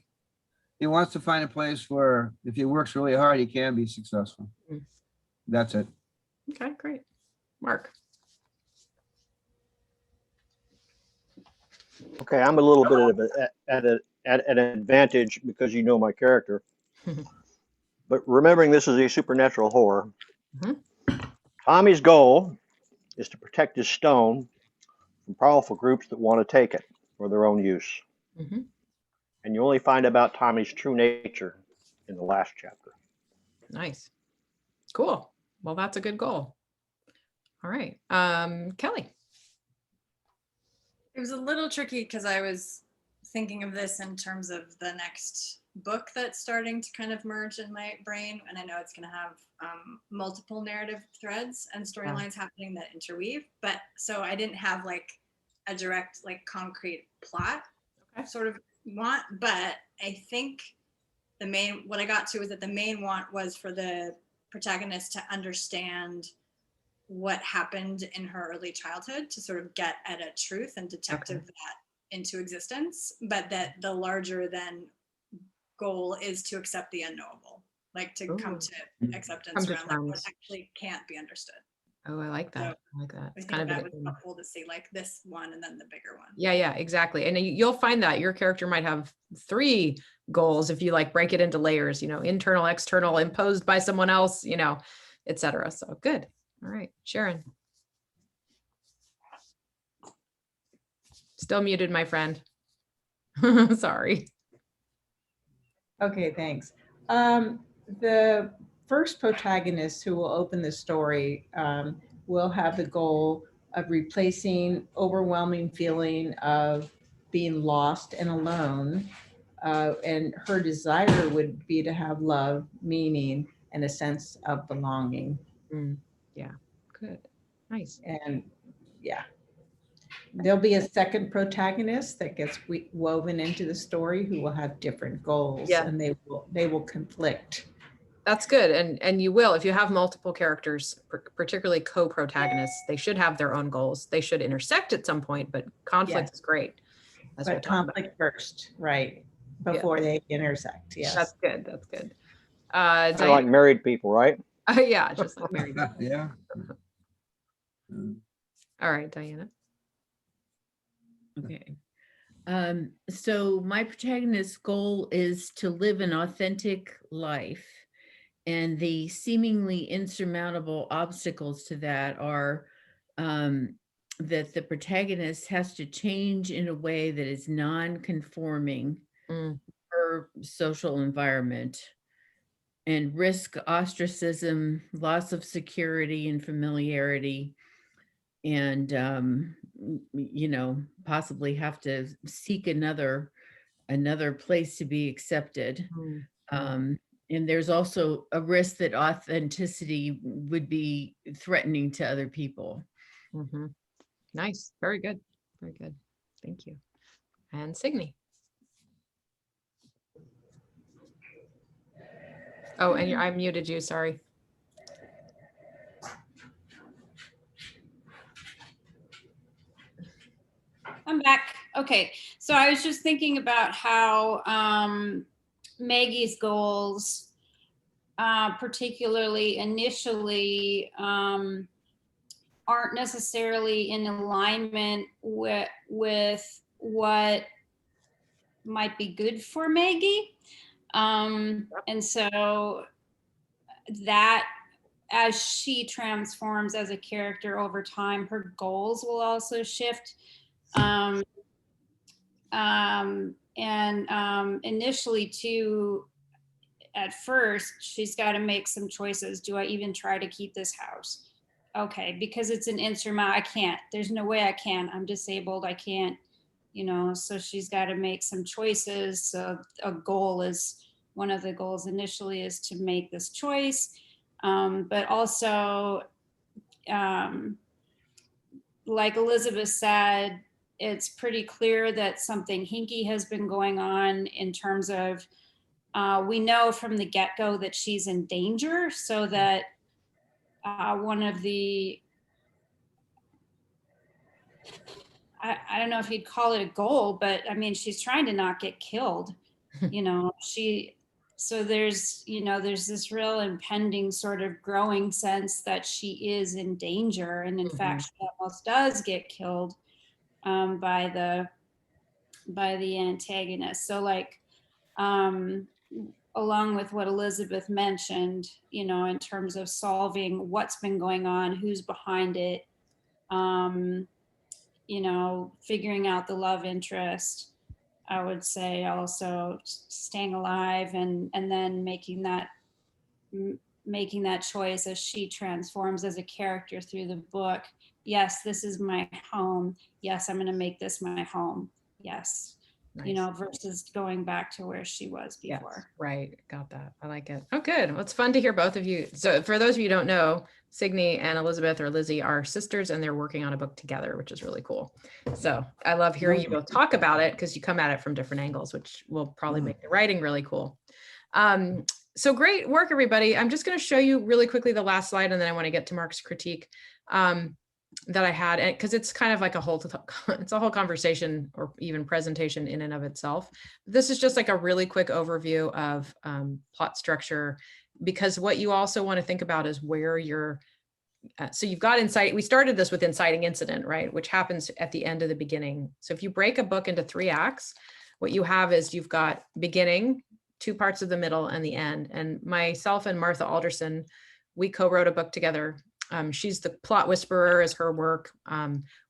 He wants to find a place where if he works really hard, he can be successful. That's it. Okay, great. Mark. Okay, I'm a little bit at an advantage because you know my character. But remembering this is a supernatural horror, Tommy's goal is to protect his stone from powerful groups that want to take it for their own use. And you only find about Tommy's true nature in the last chapter. Nice. Cool. Well, that's a good goal. All right. Kelly. It was a little tricky because I was thinking of this in terms of the next book that's starting to kind of merge in my brain. And I know it's going to have multiple narrative threads and storylines happening that interweave. But so I didn't have like a direct, like concrete plot sort of want. But I think what I got to was that the main want was for the protagonist to understand what happened in her early childhood, to sort of get at a truth and detective that into existence, but that the larger than goal is to accept the unknowable, like to come to acceptance around like what actually can't be understood. Oh, I like that. So I like that. It's kind of that was helpful to see like this one and then the bigger one. Yeah, exactly. And you'll find that your character might have 3 goals if you like break it into layers, you know, internal, external, imposed by someone else, you know, etc. So good. All right, Sharon. Still muted, my friend. Sorry. Okay, thanks. The first protagonist who will open the story will have the goal of replacing overwhelming feeling of being lost and alone. And her desire would be to have love, meaning, and a sense of belonging. Yeah, good. Nice. And yeah. There'll be a second protagonist that gets woven into the story who will have different goals, and they will conflict. That's good. And you will, if you have multiple characters, particularly co-protagonists, they should have their own goals. They should intersect at some point, but conflict is great. But conflict first, right? Before they intersect. Yes. That's good. That's good. Kind of like married people, right? Yeah, just like married people. Yeah. All right, Diana. Okay. So my protagonist's goal is to live an authentic life. And the seemingly insurmountable obstacles to that are that the protagonist has to change in a way that is non-conforming her social environment and risk ostracism, loss of security and familiarity, and you know, possibly have to seek another place to be accepted. And there's also a risk that authenticity would be threatening to other people. Nice. Very good. Very good. Thank you. And Signe. Oh, and I muted you. Sorry. I'm back. Okay. So I was just thinking about how Maggie's goals, particularly initially, aren't necessarily in alignment with what might be good for Maggie. And so that, as she transforms as a character over time, her goals will also shift. Initially too, at first, she's got to make some choices. Do I even try to keep this house? Okay, because it's an insurmountable, I can't. There's no way I can. I'm disabled. I can't, so she's got to make some choices. So a goal is, one of the goals initially is to make this choice. But also, like Elizabeth said, it's pretty clear that something hinky has been going on in terms of, we know from the get-go that she's in danger, so that one of the, I don't know if you'd call it a goal, but I mean, she's trying to not get killed. So there's this real impending sort of growing sense that she is in danger. And in fact, she almost does get killed by the antagonist. So like, along with what Elizabeth mentioned, in terms of solving what's been going on, who's behind it, figuring out the love interest, I would say also staying alive and then making that choice as she transforms as a character through the book. Yes, this is my home. Yes, I'm going to make this my home. Yes. Nice. Versus going back to where she was before. Yes, right. Got that. I like it. Oh, good. Well, it's fun to hear both of you. So for those of you who don't know, Signe and Elizabeth or Lizzie are sisters and they're working on a book together, which is really cool. So I love hearing you both talk about it because you come at it from different angles, which will probably make the writing really cool. So great work, everybody. I'm just going to show you really quickly the last slide, and then I want to get to Mark's critique that I had, because it's kind of like it's a whole conversation or even presentation in and of itself. This is just like a really quick overview of plot structure, because what you also want to think about is where you're, so you've got we started this with Inciting Incident, right? Which happens at the end of the beginning. So if you break a book into 3 acts, what you have is you've got beginning, 2 parts of the middle, and the end. And myself and Martha Alderson, we co-wrote a book together. She's the plot whisperer is her work.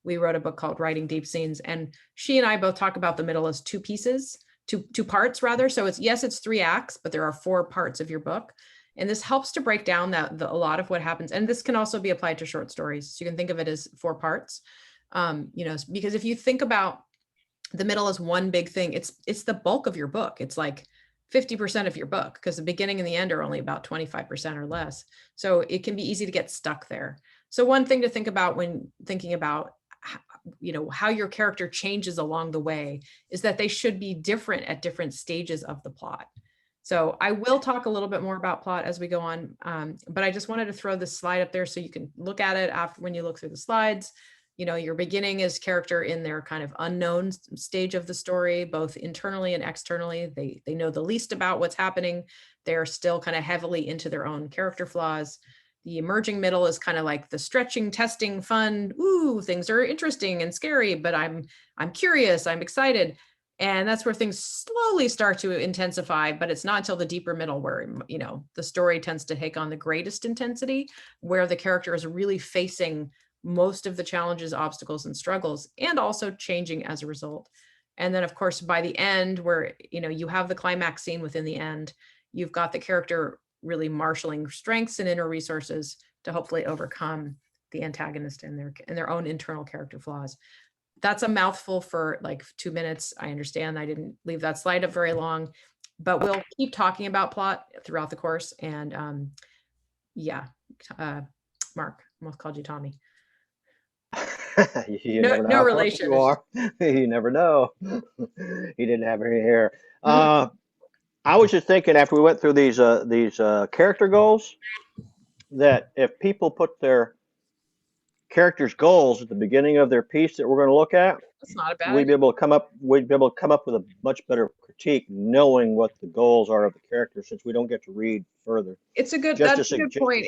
We wrote a book called Writing Deep Scenes, and she and I both talk about the middle as 2 pieces, two parts rather. So it's 3 acts, but there are 4 parts of your book. And this helps to break down a lot of what happens. And this can also be applied to short stories. So you can think of it as 4 parts, because if you think about the middle as one big thing, it's the bulk of your book. It's like 50% of your book, because the beginning and the end are only about 25% or less. So it can be easy to get stuck there. So one thing to think about when thinking about, how your character changes along the way is that they should be different at different stages of the plot. So I will talk a little bit more about plot as we go on, but I just wanted to throw this slide up there so you can look at it after when you look through the slides. Your beginning is character in their kind of unknown stage of the story, both internally and externally. They know the least about what's happening. They're still kind of heavily into their own character flaws. The emerging middle is kind of like the stretching, testing, fun. Ooh, things are interesting and scary, but I'm curious, I'm excited. And that's where things slowly start to intensify, but it's not until the deeper middle where, the story tends to take on the greatest intensity, where the character is really facing most of the challenges, obstacles, and struggles, and also changing as a result. And then, of course, by the end, where you have the climax scene within the end, you've got the character really marshaling strengths and inner resources to hopefully overcome the antagonist and their own internal character flaws. That's a mouthful for like 2 minutes. I understand I didn't leave that slide up very long, but we'll keep talking about plot throughout the course. And Mark, I almost called you Tommy. You never know no how close relation. you are. You never know. He didn't have any hair. I was just thinking after we went through these character goals, that if people put their characters' goals at the beginning of their piece that we're going to look at, that's not a bad we'd be able to come up with a much better critique, knowing what the goals are of the character, since we don't get to read further. It's a good, Just that's a good point.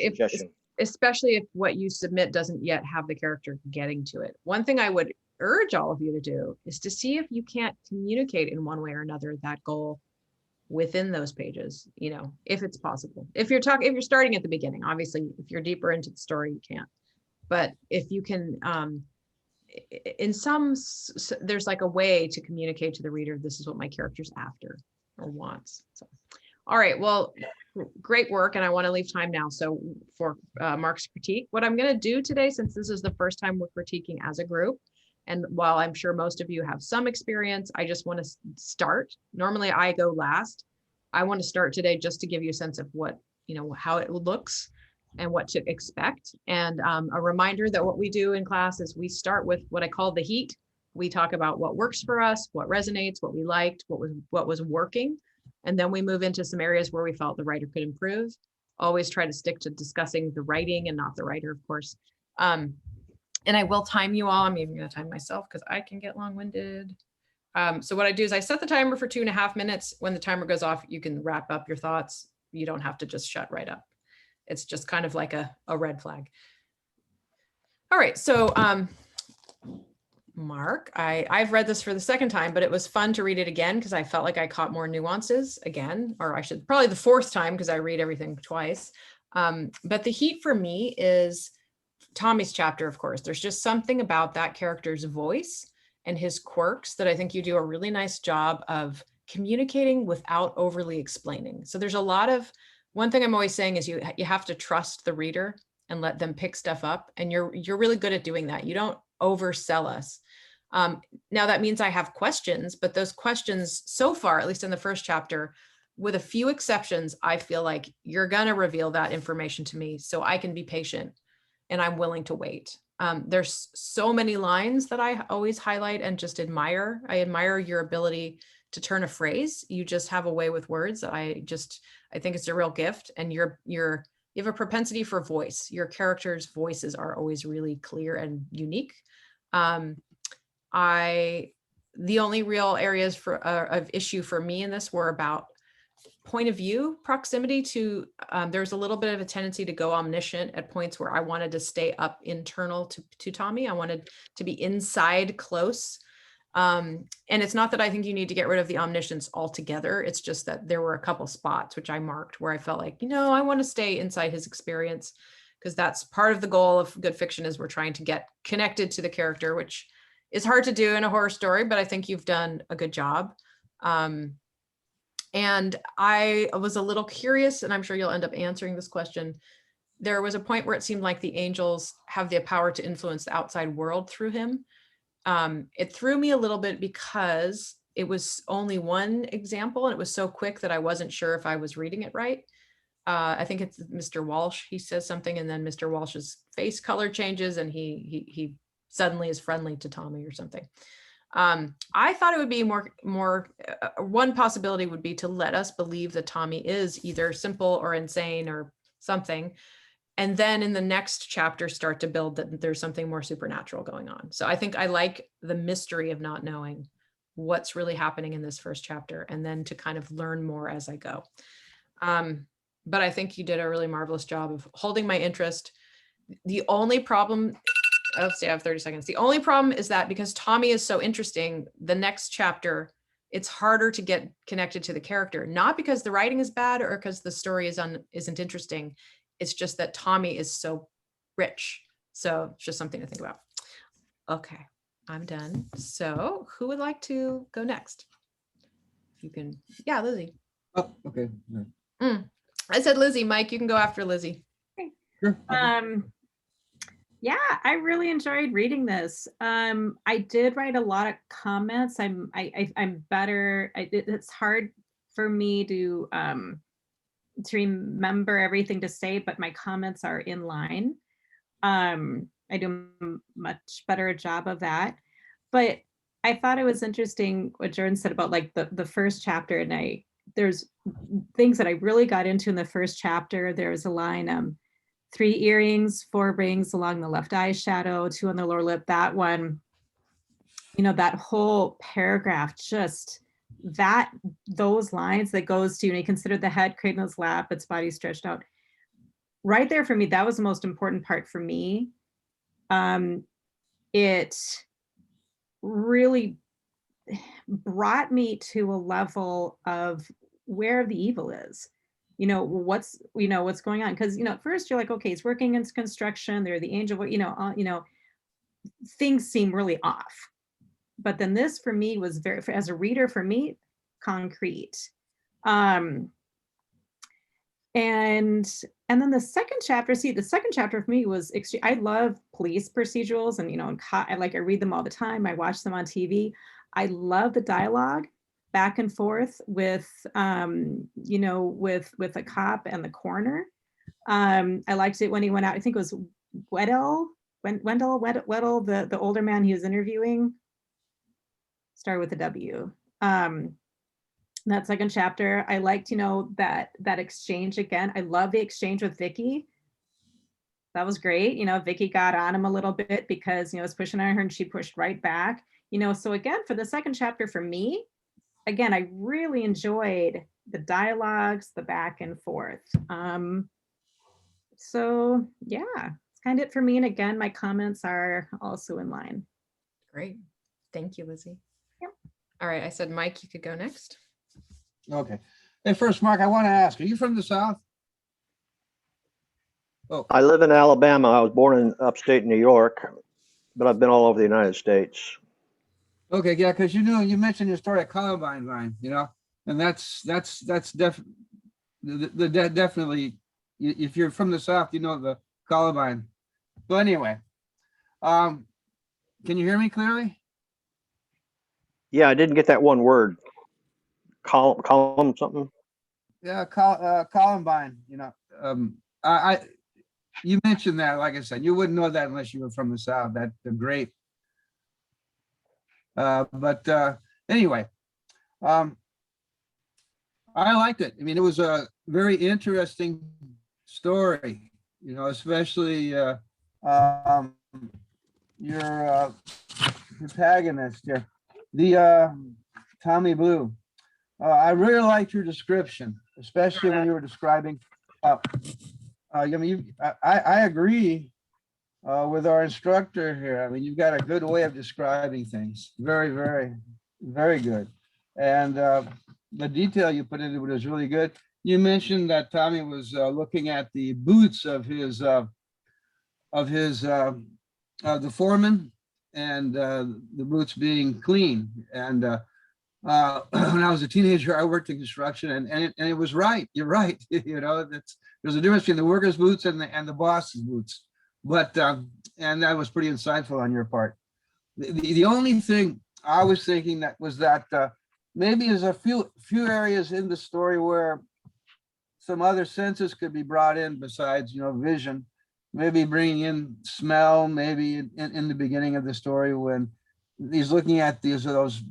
especially if what you submit doesn't yet have the character getting to it. One thing I would urge all of you to do is to see if you can't communicate in one way or another that goal within those pages, you know, if it's possible. If you're starting at the beginning, obviously, if you're deeper into the story, you can't. But if you can, there's like a way to communicate to the reader, this is what my character's after or wants. So, all right, well, great work. And I want to leave time now. So for Mark's critique, what I'm going to do today, since this is the first time we're critiquing as a group, and while I'm sure most of you have some experience, I just want to start. Normally I go last. I want to start today just to give you a sense of what, you know, how it looks and what to expect. And a reminder that what we do in class is we start with what I call the heat. We talk about what works for us, what resonates, what we liked, what was working. And then we move into some areas where we felt the writer could improve. Always try to stick to discussing the writing and not the writer, of course. And I will time you all. I'm even going to time myself because I can get long-winded. So what I do is I set the timer for 2.5 minutes. When the timer goes off, you can wrap up your thoughts. You don't have to just shut right up. It's just kind of like a red flag. All right, so Mark, I've read this for the second time, but it was fun to read it again because I felt like I caught more nuances again, or I should probably the fourth time because I read everything twice. But the heat for me is Tommy's chapter, of course. There's just something about that character's voice and his quirks that I think you do a really nice job of communicating without overly explaining. So there's a lot of, one thing I'm always saying is you have to trust the reader and let them pick stuff up. And you're really good at doing that. You don't oversell us. Now that means I have questions, but those questions so far, at least in the first chapter, with a few exceptions, I feel like you're gonna reveal that information to me so I can be patient and I'm willing to wait. There's so many lines that I always highlight and just admire. I admire your ability to turn a phrase. You just have a way with words that I think it's a real gift. And you have a propensity for voice. Your characters' voices are always really clear and unique. The only real areas of issue for me in this were about point of view proximity to, there's a little bit of a tendency to go omniscient at points where I wanted to stay up internal to Tommy. I wanted to be inside close. And it's not that I think you need to get rid of the omniscience altogether. It's just that there were a couple spots which I marked where I felt like, I want to stay inside his experience, because that's part of the goal of good fiction is we're trying to get connected to the character, which is hard to do in a horror story, but I think you've done a good job. And I was a little curious, and I'm sure you'll end up answering this question. There was a point where it seemed like the angels have the power to influence the outside world through him. It threw me a little bit because it was only one example and it was so quick that I wasn't sure if I was reading it right. I think it's Mr. Walsh. He says something and then Mr. Walsh's face color changes and he suddenly is friendly to Tommy or something. I thought it would be one possibility would be to let us believe that Tommy is either simple or insane or something. And then in the next chapter, start to build that there's something more supernatural going on. So I think I like the mystery of not knowing what's really happening in this first chapter and then to kind of learn more as I go. But I think you did a really marvelous job of holding my interest. The only problem, let's see, I have 30 seconds. The only problem is that because Tommy is so interesting, the next chapter, it's harder to get connected to the character, not because the writing is bad or because the story isn't interesting. It's just that Tommy is so rich. So it's just something to think about. Okay, I'm done. So who would like to go next? If you can, yeah, Lizzie. Oh, okay. I said Lizzie. Mike, you can go after Lizzie. Sure. Yeah, I really enjoyed reading this. I did write a lot of comments. I'm better. It's hard for me to remember everything to say, but my comments are in line. I do a much better job of that. But I thought it was interesting what Jordan said about like the first chapter, and there's things that I really got into in the first chapter. There's a line, 3 earrings, 4 rings along the left eye shadow, 2 on the lower lip. That one, that whole paragraph, just those lines that goes to, you consider the head cradled in his lap, its body stretched out, right there for me, that was the most important part for me. It really brought me to a level of where the evil is. What's going on, because at first you're like, okay, he's working in construction, they're the angel, things seem really off. But then this for me was very, as a reader, for me, concrete. And then the second chapter, for me was extreme. I love police procedurals, and I read them all the time. I watch them on TV. I love the dialogue back and forth with with the cop and the coroner. I liked it when he went out. I think it was Wendell, the older man he was interviewing. Started with a W. That second chapter, I liked, that exchange again. I love the exchange with Vicky. That was great. Vicky got on him a little bit because, was pushing on her and she pushed right back. So again, for the second chapter for me, again, I really enjoyed the dialogues, the back and forth. So yeah, it's kind of it for me. And again, my comments are also in line. Great. Thank you, Lizzie. Yep. All right. I said, Mike, you could go next. Okay. Hey, first, Mark, I want to ask, are you from the South? Oh, I live in Alabama. I was born in upstate New York, but I've been all over the United States. okay. Yeah, because you mentioned your story at Columbine line, and that's definitely, definitely, if you're from the South, the Columbine. But anyway, can you hear me clearly? Yeah, I didn't get that one word. Column something. Yeah, Columbine, you mentioned that, like I said, you wouldn't know that unless you were from the South. That's great. But anyway, I liked it. I mean, it was a very interesting story, especially your protagonist here, the Tommy Blue. I really liked your description, especially when you were describing. I agree with our instructor here. I mean, you've got a good way of describing things. Very, very, very good. And the detail you put into it was really good. You mentioned that Tommy was looking at the boots of the foreman, and the boots being clean. And when I was a teenager, I worked in construction, and it was right. You're right. There's a difference between the workers' boots and the boss's boots. But and that was pretty insightful on your part. The only thing I was thinking that maybe there's a few areas in the story where some other senses could be brought in besides vision. Maybe bringing in smell. Maybe in the beginning of the story when he's looking at those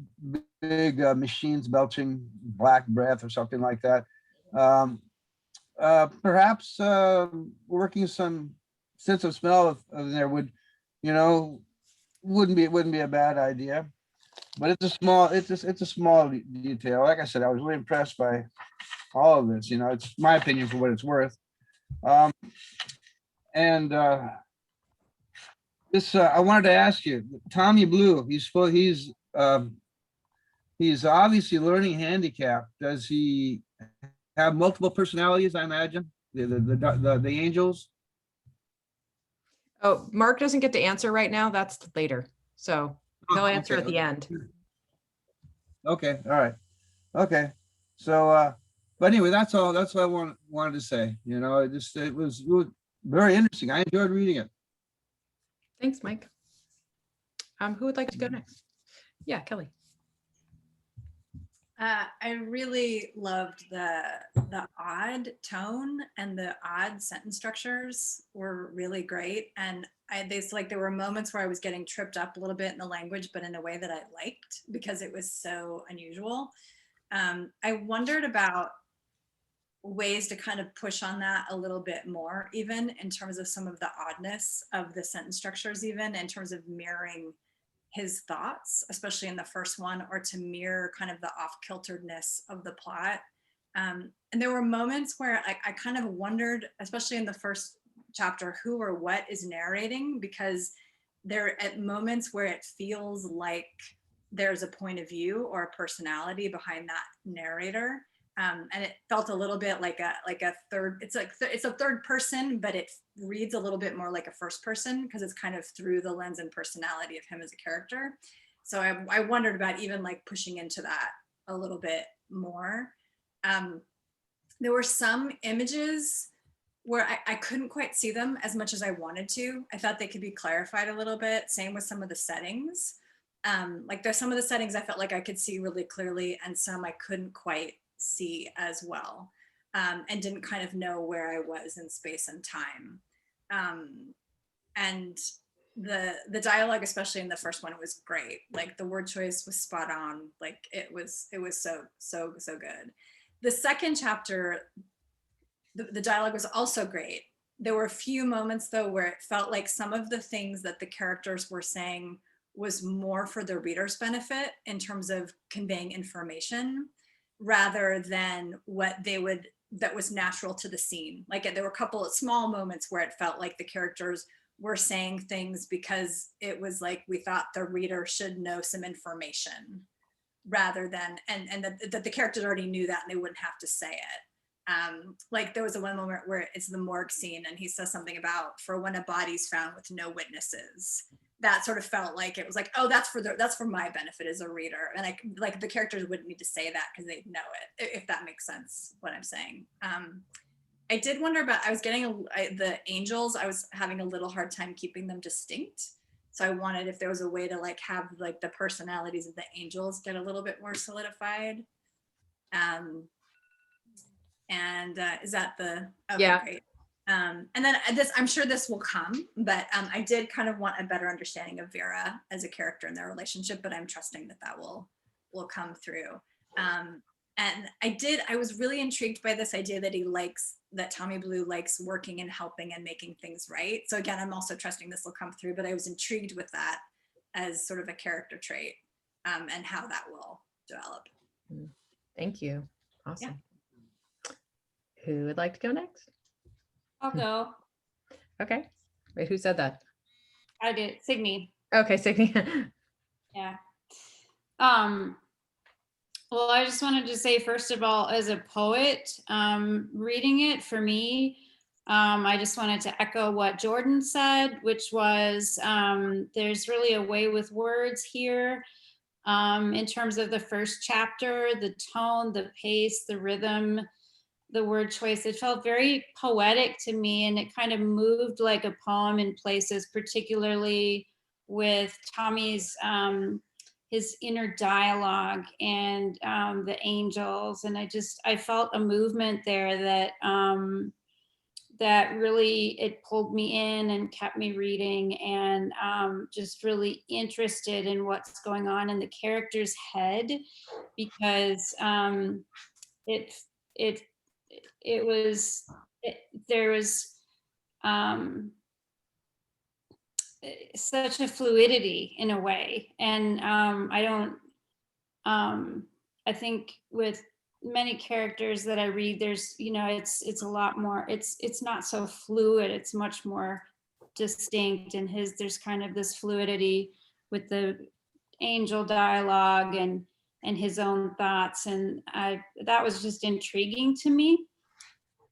big machines belching black breath or something like that. Perhaps working some sense of smell of there wouldn't be a bad idea. But it's a small detail. Like I said, I was really impressed by all of this. It's my opinion for what it's worth. And this I wanted to ask you, Tommy Blue. He's obviously learning handicap. Does he have multiple personalities? I imagine the angels. Oh, Mark doesn't get to answer right now. That's later. So he'll answer Okay. at the end. Okay. All right. Okay. So, but anyway, that's all. That's what I wanted to say. It was very interesting. I enjoyed reading it. Thanks, Mike. Who would like to go next? Yeah, Kelly. I really loved the odd tone, and the odd sentence structures were really great. And there were moments where I was getting tripped up a little bit in the language, but in a way that I liked because it was so unusual. I wondered about ways to kind of push on that a little bit more, even in terms of some of the oddness of the sentence structures, even in terms of mirroring his thoughts, especially in the first one, or to mirror kind of the off-kilteredness of the plot. And there were moments where I kind of wondered, especially in the first chapter, who or what is narrating, because there are moments where it feels like there's a point of view or a personality behind that narrator. And it felt a little bit like a third, it's a third person, but it reads a little bit more like a first person because it's kind of through the lens and personality of him as a character. So I wondered about even like pushing into that a little bit more. There were some images where I couldn't quite see them as much as I wanted to. I thought they could be clarified a little bit. Same with some of the settings. Like there's some of the settings I felt like I could see really clearly, and some I couldn't quite see as well, and didn't kind of know where I was in space and time. And the dialogue, especially in the first one, was great. Like the word choice was spot on. Like it was so good. The second chapter, the dialogue was also great. There were a few moments though where it felt like some of the things that the characters were saying was more for the reader's benefit in terms of conveying information rather than what that was natural to the scene. Like there were a couple of small moments where it felt like the characters were saying things because it was like we thought the reader should know some information rather than, and that the characters already knew that and they wouldn't have to say it. Like there was one moment where it's the morgue scene and he says something about for when a body's found with no witnesses. That sort of felt like it was like, oh, that's for my benefit as a reader. And like the characters wouldn't need to say that because they'd know it, if that makes sense, what I'm saying. I did wonder about, I was getting the angels, I was having a little hard time keeping them distinct. So I wanted if there was a way to like have like the personalities of the angels get a little bit more solidified. Is that the, okay, Yeah. great. And then I'm sure this will come, but I did kind of want a better understanding of Vera as a character in their relationship, but I'm trusting that will come through. And I was really intrigued by this idea that Tommy Blue likes working and helping and making things right. So again, I'm also trusting this will come through, but I was intrigued with that as sort of a character trait, and how that will develop. Thank you. Awesome. Yeah. Who would like to go next? I'll go. Okay. Wait, who said that? I did. Signe. Okay, Signe. Yeah. Well, I just wanted to say, first of all, as a poet, reading it for me, I just wanted to echo what Jordan said, which was there's really a way with words here in terms of the first chapter, the tone, the pace, the rhythm, the word choice. It felt very poetic to me, and it kind of moved like a poem in places, particularly with Tommy's his inner dialogue and the angels. And I felt a movement there that that really, it pulled me in and kept me reading, and just really interested in what's going on in the character's head, because there was such a fluidity in a way. And I think with many characters that I read, there's, it's a lot more, it's not so fluid, it's much more distinct. And there's kind of this fluidity with the angel dialogue and his own thoughts. And that was just intriguing to me.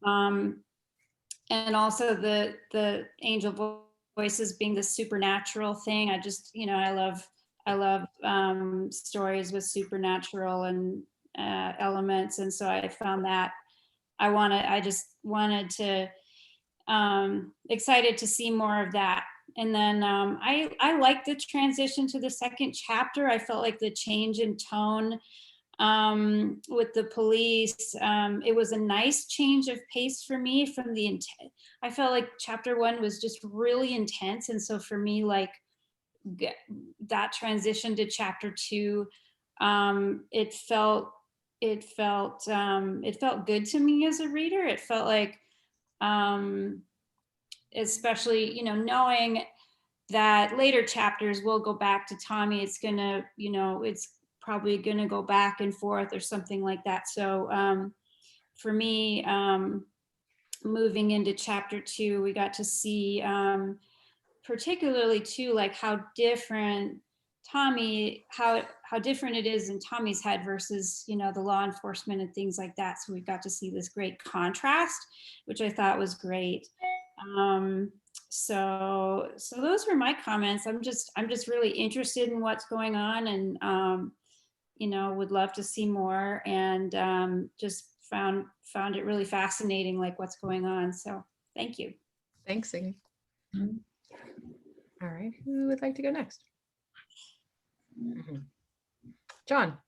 And also the angel voices being the supernatural thing. I just, I love stories with supernatural and elements. And so I found that I just wanted to, excited to see more of that. And then I like the transition to the second chapter. I felt like the change in tone with the police, it was a nice change of pace for me from the intent. I felt like chapter 1 was just really intense. And so for me, like that transition to chapter 2, it felt good to me as a reader. It felt like, especially, knowing that later chapters will go back to Tommy, it's probably going to go back and forth or something like that. So for me, moving into chapter 2, we got to see particularly too, like how different how different it is in Tommy's head versus, you know, the law enforcement and things like that. So we got to see this great contrast, which I thought was great. So those were my comments. I'm just really interested in what's going on, and you know, would love to see more, and just found it really fascinating, like what's going on. So thank you. Thanks, Siggy. All right, who would like to go next? John.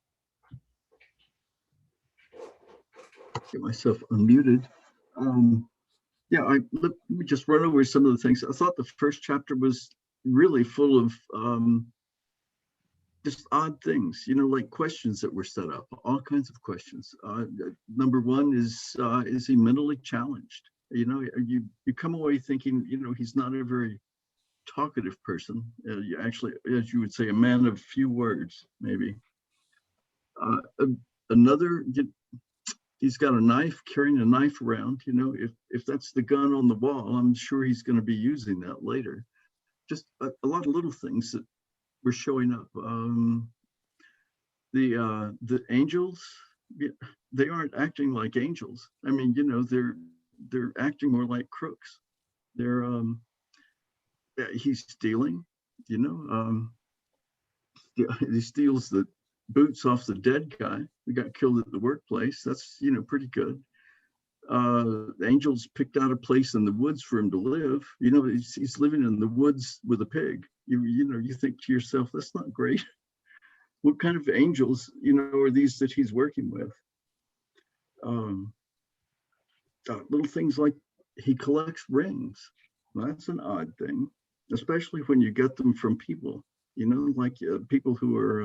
Get myself unmuted. Yeah, let me just run over some of the things. I thought the first chapter was really full of just odd things, you know, like questions that were set up, all kinds of questions. Number one is he mentally challenged? You know, you come away thinking, you know, he's not a very talkative person. You actually, as you would say, a man of few words, maybe. Another, he's got a knife, carrying a knife around. You know, if that's the gun on the wall, I'm sure he's going to be using that later. Just a lot of little things that were showing up. The angels, they aren't acting like angels. I mean, you know, they're acting more like crooks. They're he's stealing, you know. He steals the boots off the dead guy who got killed at the workplace. That's, you know, pretty good. The angels picked out a place in the woods for him to live. You know, he's living in the woods with a pig. You know, you think to yourself, that's not great. What kind of angels, you know, are these that he's working with? Little things like he collects rings. That's an odd thing, especially when you get them from people, you know, like people who are,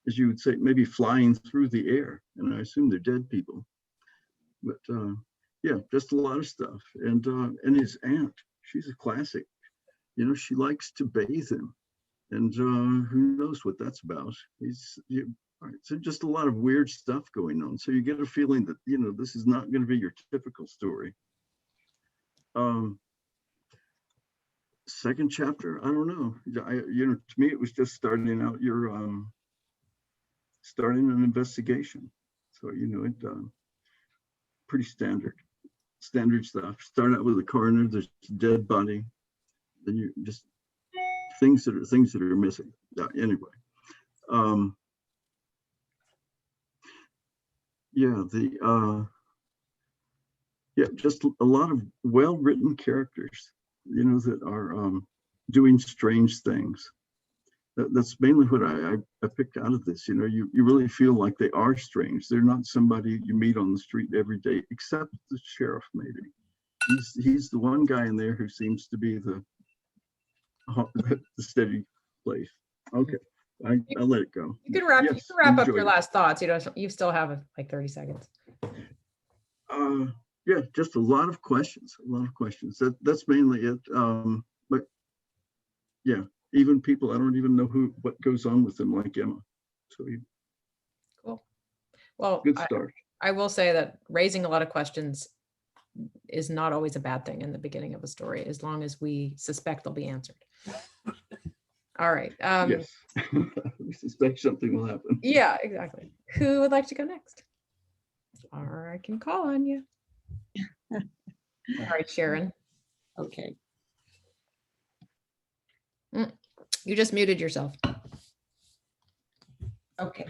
as you would say, maybe flying through the air. And I assume they're dead people. But yeah, just a lot of stuff. And his aunt, she's a classic. You know, she likes to bathe him. And who knows what that's about. So just a lot of weird stuff going on. So you get a feeling that, you know, this is not going to be your typical story. Second chapter, I don't know. You know, to me, it was just starting out your starting an investigation. So, you know, it pretty standard stuff. Start out with a coroner, there's a dead body, then you just things that are missing. Anyway, yeah, just a lot of well-written characters, you know, that are doing strange things. That's mainly what I picked out of this. You know, you really feel like they are strange. They're not somebody you meet on the street every day, except the sheriff, maybe. He's the one guy in there who seems to be the steady place. Okay, I'll let it go. You can wrap up your last thoughts. You still have like 30 seconds. Yeah, just a lot of questions. That's mainly it. But yeah, even people I don't even know what goes on with them, like Emma. So cool. Well, good start. I will say that raising a lot of questions is not always a bad thing in the beginning of a story, as long as we suspect they'll be answered. All right. Yes, we suspect something will happen. Yeah, exactly. Who would like to go next? Or I can call on you. All right, Sharon. Okay. You just muted yourself. Okay.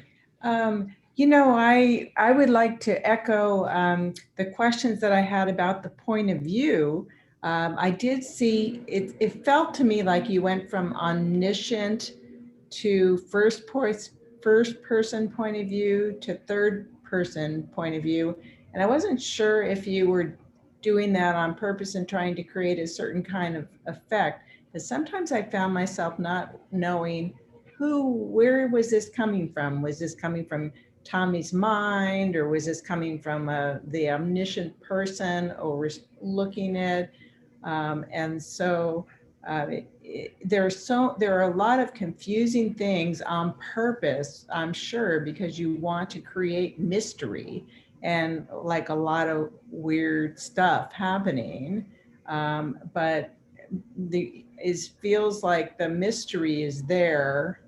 You know, I would like to echo the questions that I had about the point of view. I did see, it felt to me like you went from omniscient to first person point of view to third person point of view. And I wasn't sure if you were doing that on purpose and trying to create a certain kind of effect. Because sometimes I found myself not knowing where was this coming from? Was this coming from Tommy's mind, or was this coming from the omniscient person or looking at? And so there are a lot of confusing things on purpose, I'm sure, because you want to create mystery. and like a lot of weird stuff happening. But feels like the mystery is there,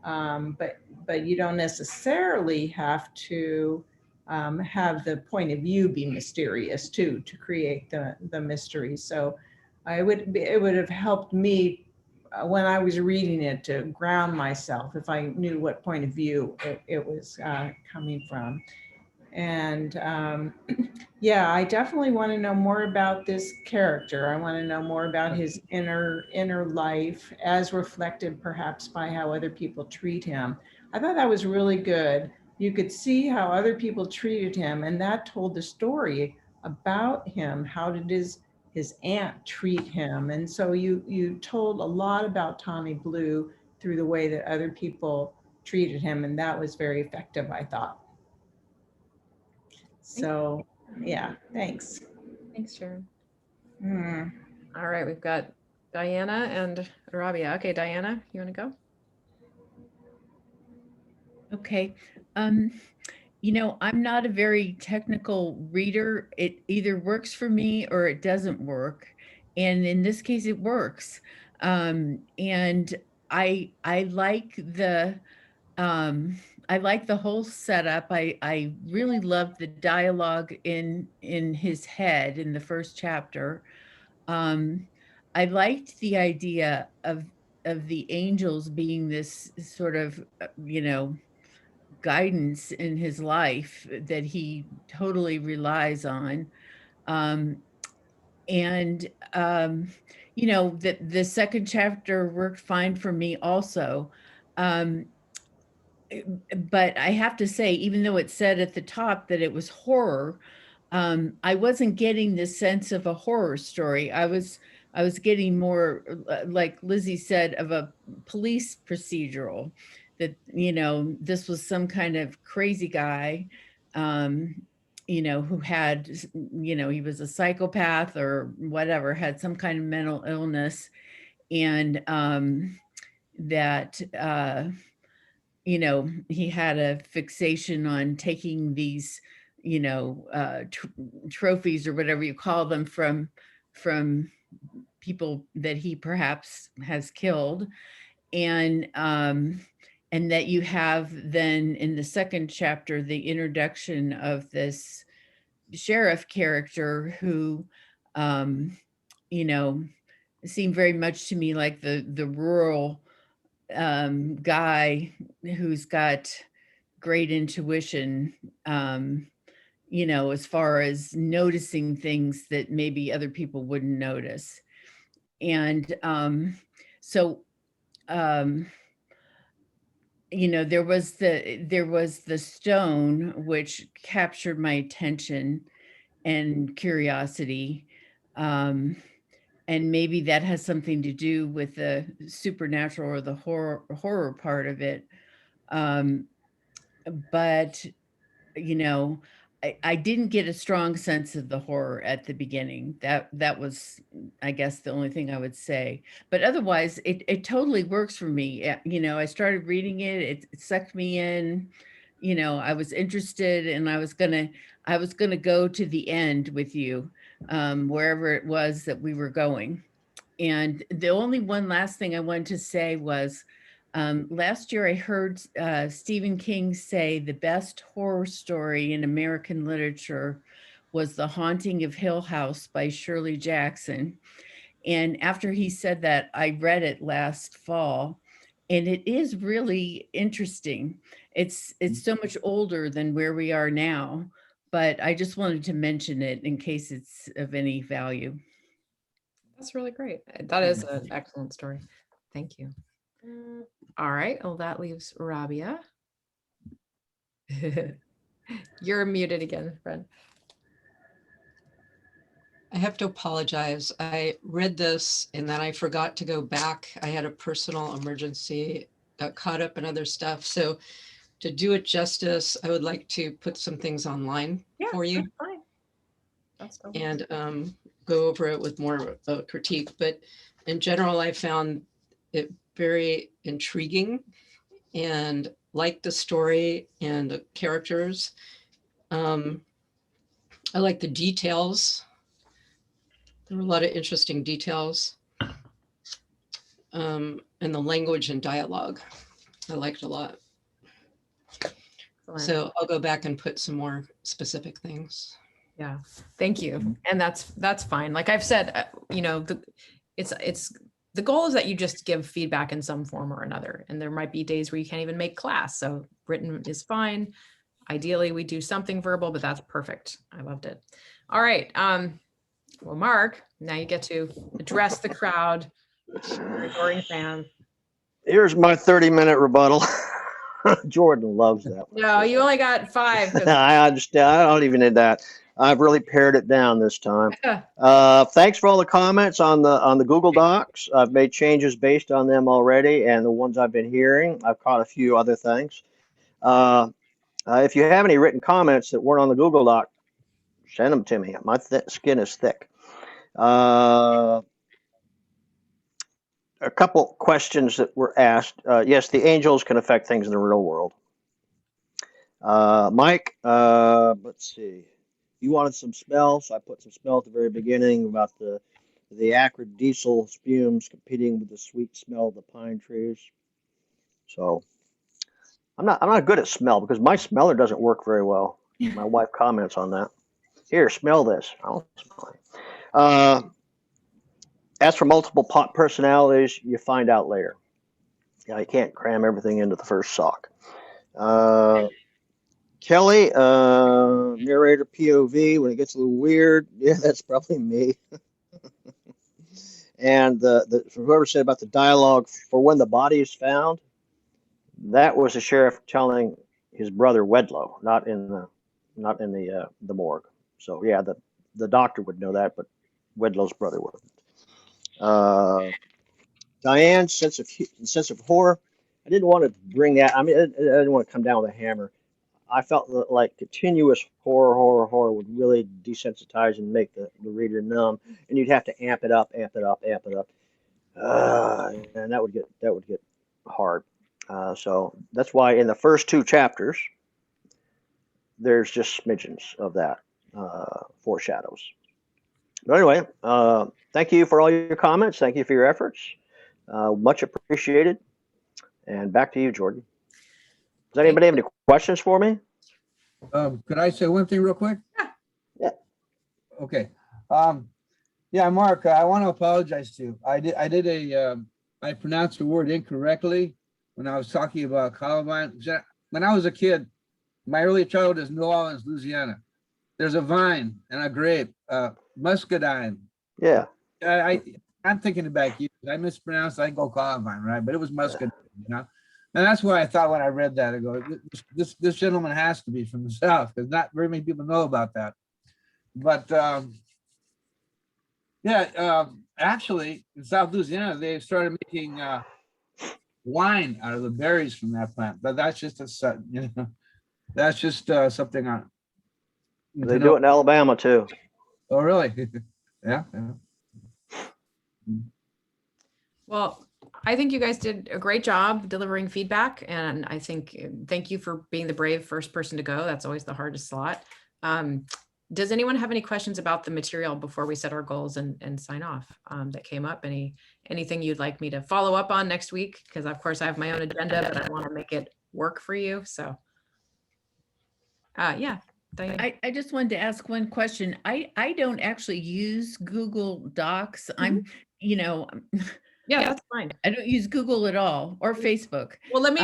but you don't necessarily have to have the point of view be mysterious too to create the mystery. So it would have helped me when I was reading it to ground myself if I knew what point of view it was coming from. And yeah, I definitely want to know more about this character. I want to know more about his inner life as reflected perhaps by how other people treat him. I thought that was really good. You could see how other people treated him, and that told the story about him. How did his aunt treat him? And so you told a lot about Tommy Blue through the way that other people treated him, and that was very effective, I thought. So, yeah, thanks. Thanks, Sharon. Mm. All right, we've got Diana and Rabia. Okay, Diana, you want to go? Okay. You know, I'm not a very technical reader. It either works for me or it doesn't work. And in this case, it works. And I like the I like the whole setup. I really loved the dialogue in his head in the first chapter. I liked the idea of the angels being this sort of you know, guidance in his life that he totally relies on. Um, and you know, the second chapter worked fine for me also. Um, but I have to say, even though it said at the top that it was horror, I wasn't getting the sense of a horror story. I was getting more, like Lizzie said, of a police procedural. That, you know, this was some kind of crazy guy, um, you know, who had, you know, he was a psychopath or whatever, had some kind of mental illness, and that. You know, he had a fixation on taking these, you know, trophies or whatever you call them from people that he perhaps has killed. And that you have then in the second chapter the introduction of this sheriff character who, you know, seemed very much to me like the rural guy who's got great intuition, you know, as far as noticing things that maybe other people wouldn't notice. And so, um, you know, there was the stone which captured my attention and curiosity. And maybe that has something to do with the supernatural or the horror part of it. But you know, I didn't get a strong sense of the horror at the beginning. That was, I guess, the only thing I would say. But otherwise, it totally works for me. You know, I started reading it, it sucked me in. You know, I was interested, and I was gonna go to the end with you, wherever it was that we were going. And the only one last thing I wanted to say was, last year I heard Stephen King say the best horror story in American literature was The Haunting of Hill House by Shirley Jackson. And after he said that, I read it last fall, and it is really interesting. It's so much older than where we are now, but I just wanted to mention it in case it's of any value. That's really great. That is an excellent story. Thank you. All right. Well, that leaves Rabia. You're muted again, friend. I have to apologize. I read this and then I forgot to go back. I had a personal emergency, got caught up in other stuff. So to do it justice, I would like to put some things online for you. That's fine. That's totally And go over it with more of a critique. But in general, I found it very intriguing and liked the story and the characters. I like the details. There were a lot of interesting details. And the language and dialogue, I liked a lot. Excellent. So I'll go back and put some more specific things. Yeah, thank you. And that's fine. Like I've said, you know, it's the goal is that you just give feedback in some form or another. And there might be days where you can't even make class. So written is fine. Ideally, we do something verbal, but that's perfect. I loved it. All right. Well, Mark, now you get to address the crowd, your adoring fans. Here's my 30-minute rebuttal. Jordan loves that one. No, you only got 5. 'cause- I understand. I don't even need that. I've really pared it down this time. Thanks for all the comments on the Google Docs. I've made changes based on them already, and the ones I've been hearing, I've caught a few other things. If you have any written comments that weren't on the Google Doc, send them to me. My skin is thick. A couple questions that were asked. Yes, the angels can affect things in the real world. Mike, let's see. You wanted some smell, so I put some smell at the very beginning about the acrid diesel fumes competing with the sweet smell of the pine trees. So I'm not good at smell because my smeller doesn't work very well. My wife comments on that. Here, smell this. I don't smell it. As for multiple personalities, you find out later. You can't cram everything into the first sock. Kelly, narrator POV, when it gets a little weird, yeah, that's probably me. And whoever said about the dialogue for when the body is found, that was the sheriff telling his brother Wedlow, not in the morgue. So yeah, the doctor would know that, but Wedlow's brother wouldn't. Diane's sense of horror. I didn't want to bring that. I mean, I didn't want to come down with a hammer. I felt like continuous horror would really desensitize and make the reader numb, and you'd have to amp it up, and that would get hard. So that's why in the first 2 chapters, there's just smidgens of that foreshadows. But anyway, thank you for all your comments. Thank you for your efforts. Much appreciated. And back to you, Jordan. Does anybody have any questions for me? Could I say one thing real quick? Yeah. Okay. Yeah, Mark, I want to apologize to you. I pronounced the word incorrectly when I was talking about Columbine. When I was a kid, my early childhood is New Orleans, Louisiana. There's a vine and a grape, muscadine. Yeah. I'm thinking back years. I mispronounced. I go Columbine, right? But it was muscadine, you know. And that's why I thought when I read that, I go, this gentleman has to be from the South, because not very many people know about that. But actually, in South Louisiana, they started making wine out of the berries from that plant. But that's just that's just something on. They do it in Alabama too. Oh, really? Yeah. Well, I think you guys did a great job delivering feedback, and I think thank you for being the brave first person to go. That's always the hardest slot. Does anyone have any questions about the material before we set our goals and sign off that came up? Anything you'd like me to follow up on next week? Because of course I have my own agenda, but I want to make it work for you. So yeah. Diane. I just wanted to ask one question. I don't actually use Google Docs. I'm, yeah, that's fine. I don't use Google at all, or Facebook. Well, let me,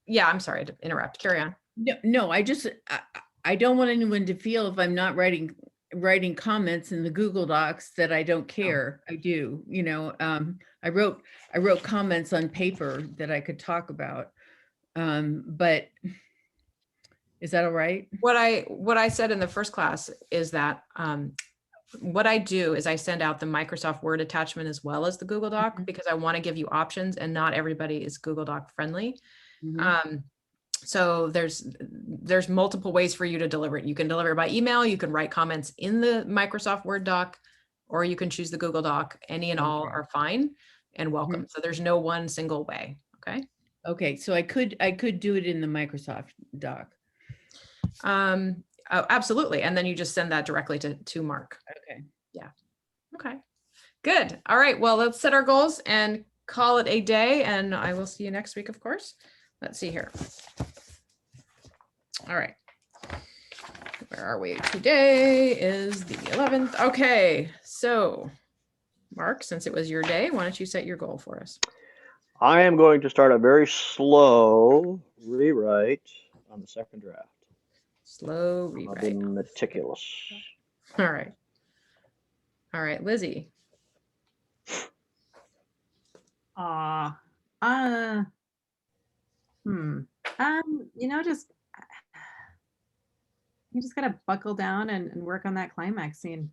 yeah, I'm sorry to interrupt. Carry on. No, I don't want anyone to feel if I'm not writing comments in the Google Docs that I don't care. I do, I wrote comments on paper that I could talk about. But is that all right? What I said in the first class is that what I do is I send out the Microsoft Word attachment as well as the Google Doc, because I want to give you options, and not everybody is Google Doc friendly. So there's multiple ways for you to deliver it. You can deliver it by email, you can write comments in the Microsoft Word doc, or you can choose the Google Doc. Any and all are fine and welcome. So there's no one single way. Okay. Okay. So I could do it in the Microsoft doc. Oh, absolutely. And then you just send that directly to Mark. Okay. Okay, good. All right. Well, let's set our goals and call it a day. And I will see you next week, of course. Let's see here. All right. Where are we? Today is the 11th. Okay. So, Mark, since it was your day, why don't you set your goal for us? I am going to start a very slow rewrite on the second draft. Slow I'll be rewrite. meticulous. All right. All right, Lizzie. Just you just gotta buckle down and work on that climax scene.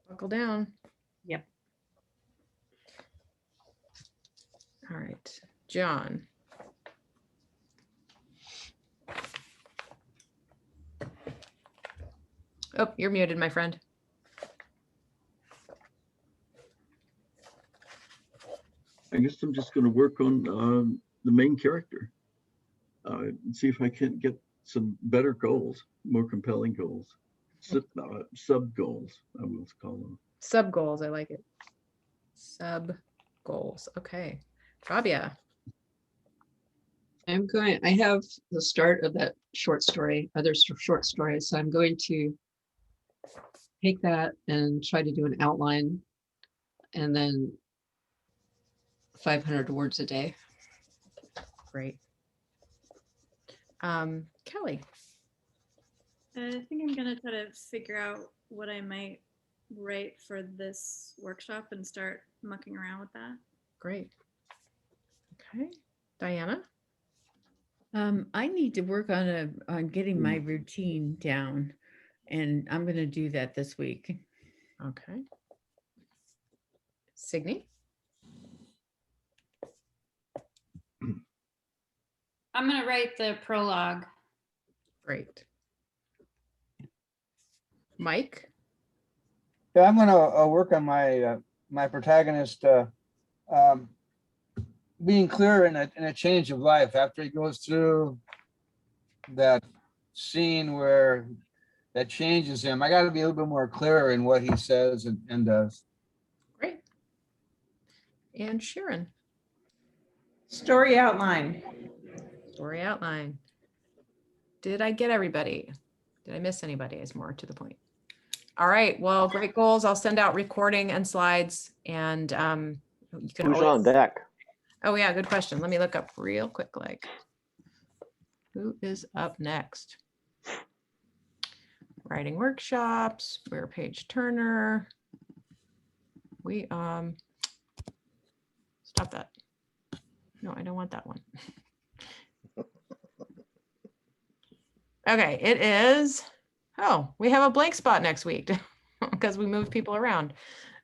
Buckle down. Yep. All right, John. Oh, you're muted, my friend. I guess I'm just going to work on the main character. And see if I can get some better goals, more compelling goals, sub goals, I will call them. Sub goals, I like it. Sub goals. Okay, Fabia. I have the start of that short story, other short stories. So I'm going to take that and try to do an outline, and then 500 words a day. Great. Kelly. I think I'm gonna try to figure out what I might write for this workshop and start mucking around with that. Great. Okay, Diana. I need to work on getting my routine down, and I'm going to do that this week. Okay. Signe. I'm gonna write the prologue. Great. Mike. Yeah, I'm gonna work on my my protagonist being clear in a change of life after he goes through that scene where that changes him. I got to be a little bit more clear in what he says and does. Great. And Sharon. Story outline. Story outline. Did I get everybody? Did I miss anybody? Is more to the point. All right. Well, great goals. I'll send out recording and slides, and you can Who's always... on deck? Oh yeah, good question. Let me look up real quick. Like, who is up next? Writing workshops. We're Paige Turner. We stop that. No, I don't want that one. Okay, it is. Oh, we have a blank spot next week because we moved people around.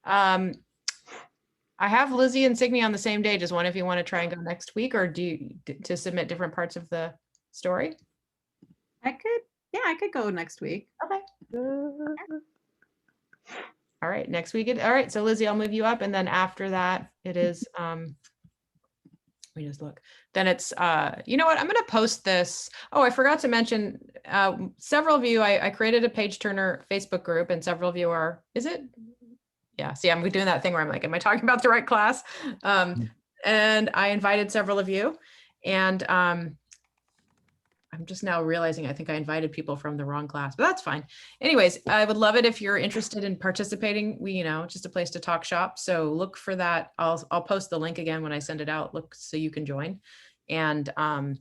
I have Lizzie and Signe on the same day. Just one if you want to try and go next week, or do you to submit different parts of the story? I could go next week. Okay. All right, next week. All right, so Lizzie, I'll move you up, and then after that, it is. Let me just look. Then it's. You know what? I'm going to post this. Oh, I forgot to mention. Several of you, I created a Page Turner Facebook group, and several of you are. Is it? Yeah. See, I'm doing that thing where I'm like, am I talking about the right class? And I invited several of you, and I'm just now realizing I think I invited people from the wrong class, but that's fine. Anyways, I would love it if you're interested in participating. We, just a place to talk shop. So look for that. I'll post the link again when I send it out. Look so you can join. And I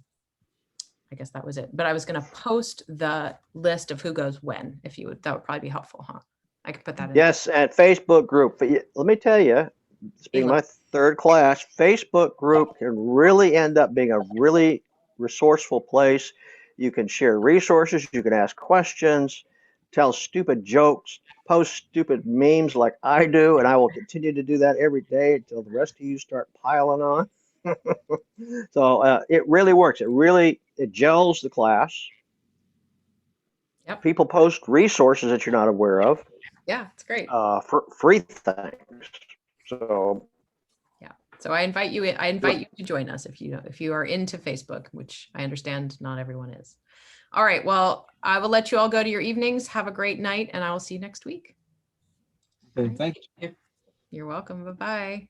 guess that was it. But I was going to post the list of who goes when, if you would. That would probably be helpful, huh? I could put that in. Yes, at Facebook group. But let me tell you, it's being my third class, Facebook group can really end up being a really resourceful place. You can share resources, you can ask questions, tell stupid jokes, post stupid memes like I do, and I will continue to do that every day until the rest of you start piling on. So it really works. It gels the class. Yep. People post resources that you're not aware of. Yeah, it's great. For free things. So So I invite you to join us if you are into Facebook, which I understand not everyone is. All right. Well, I will let you all go to your evenings. Have a great night, and I will see you next week. Okay, thank you. You're welcome. Bye-bye.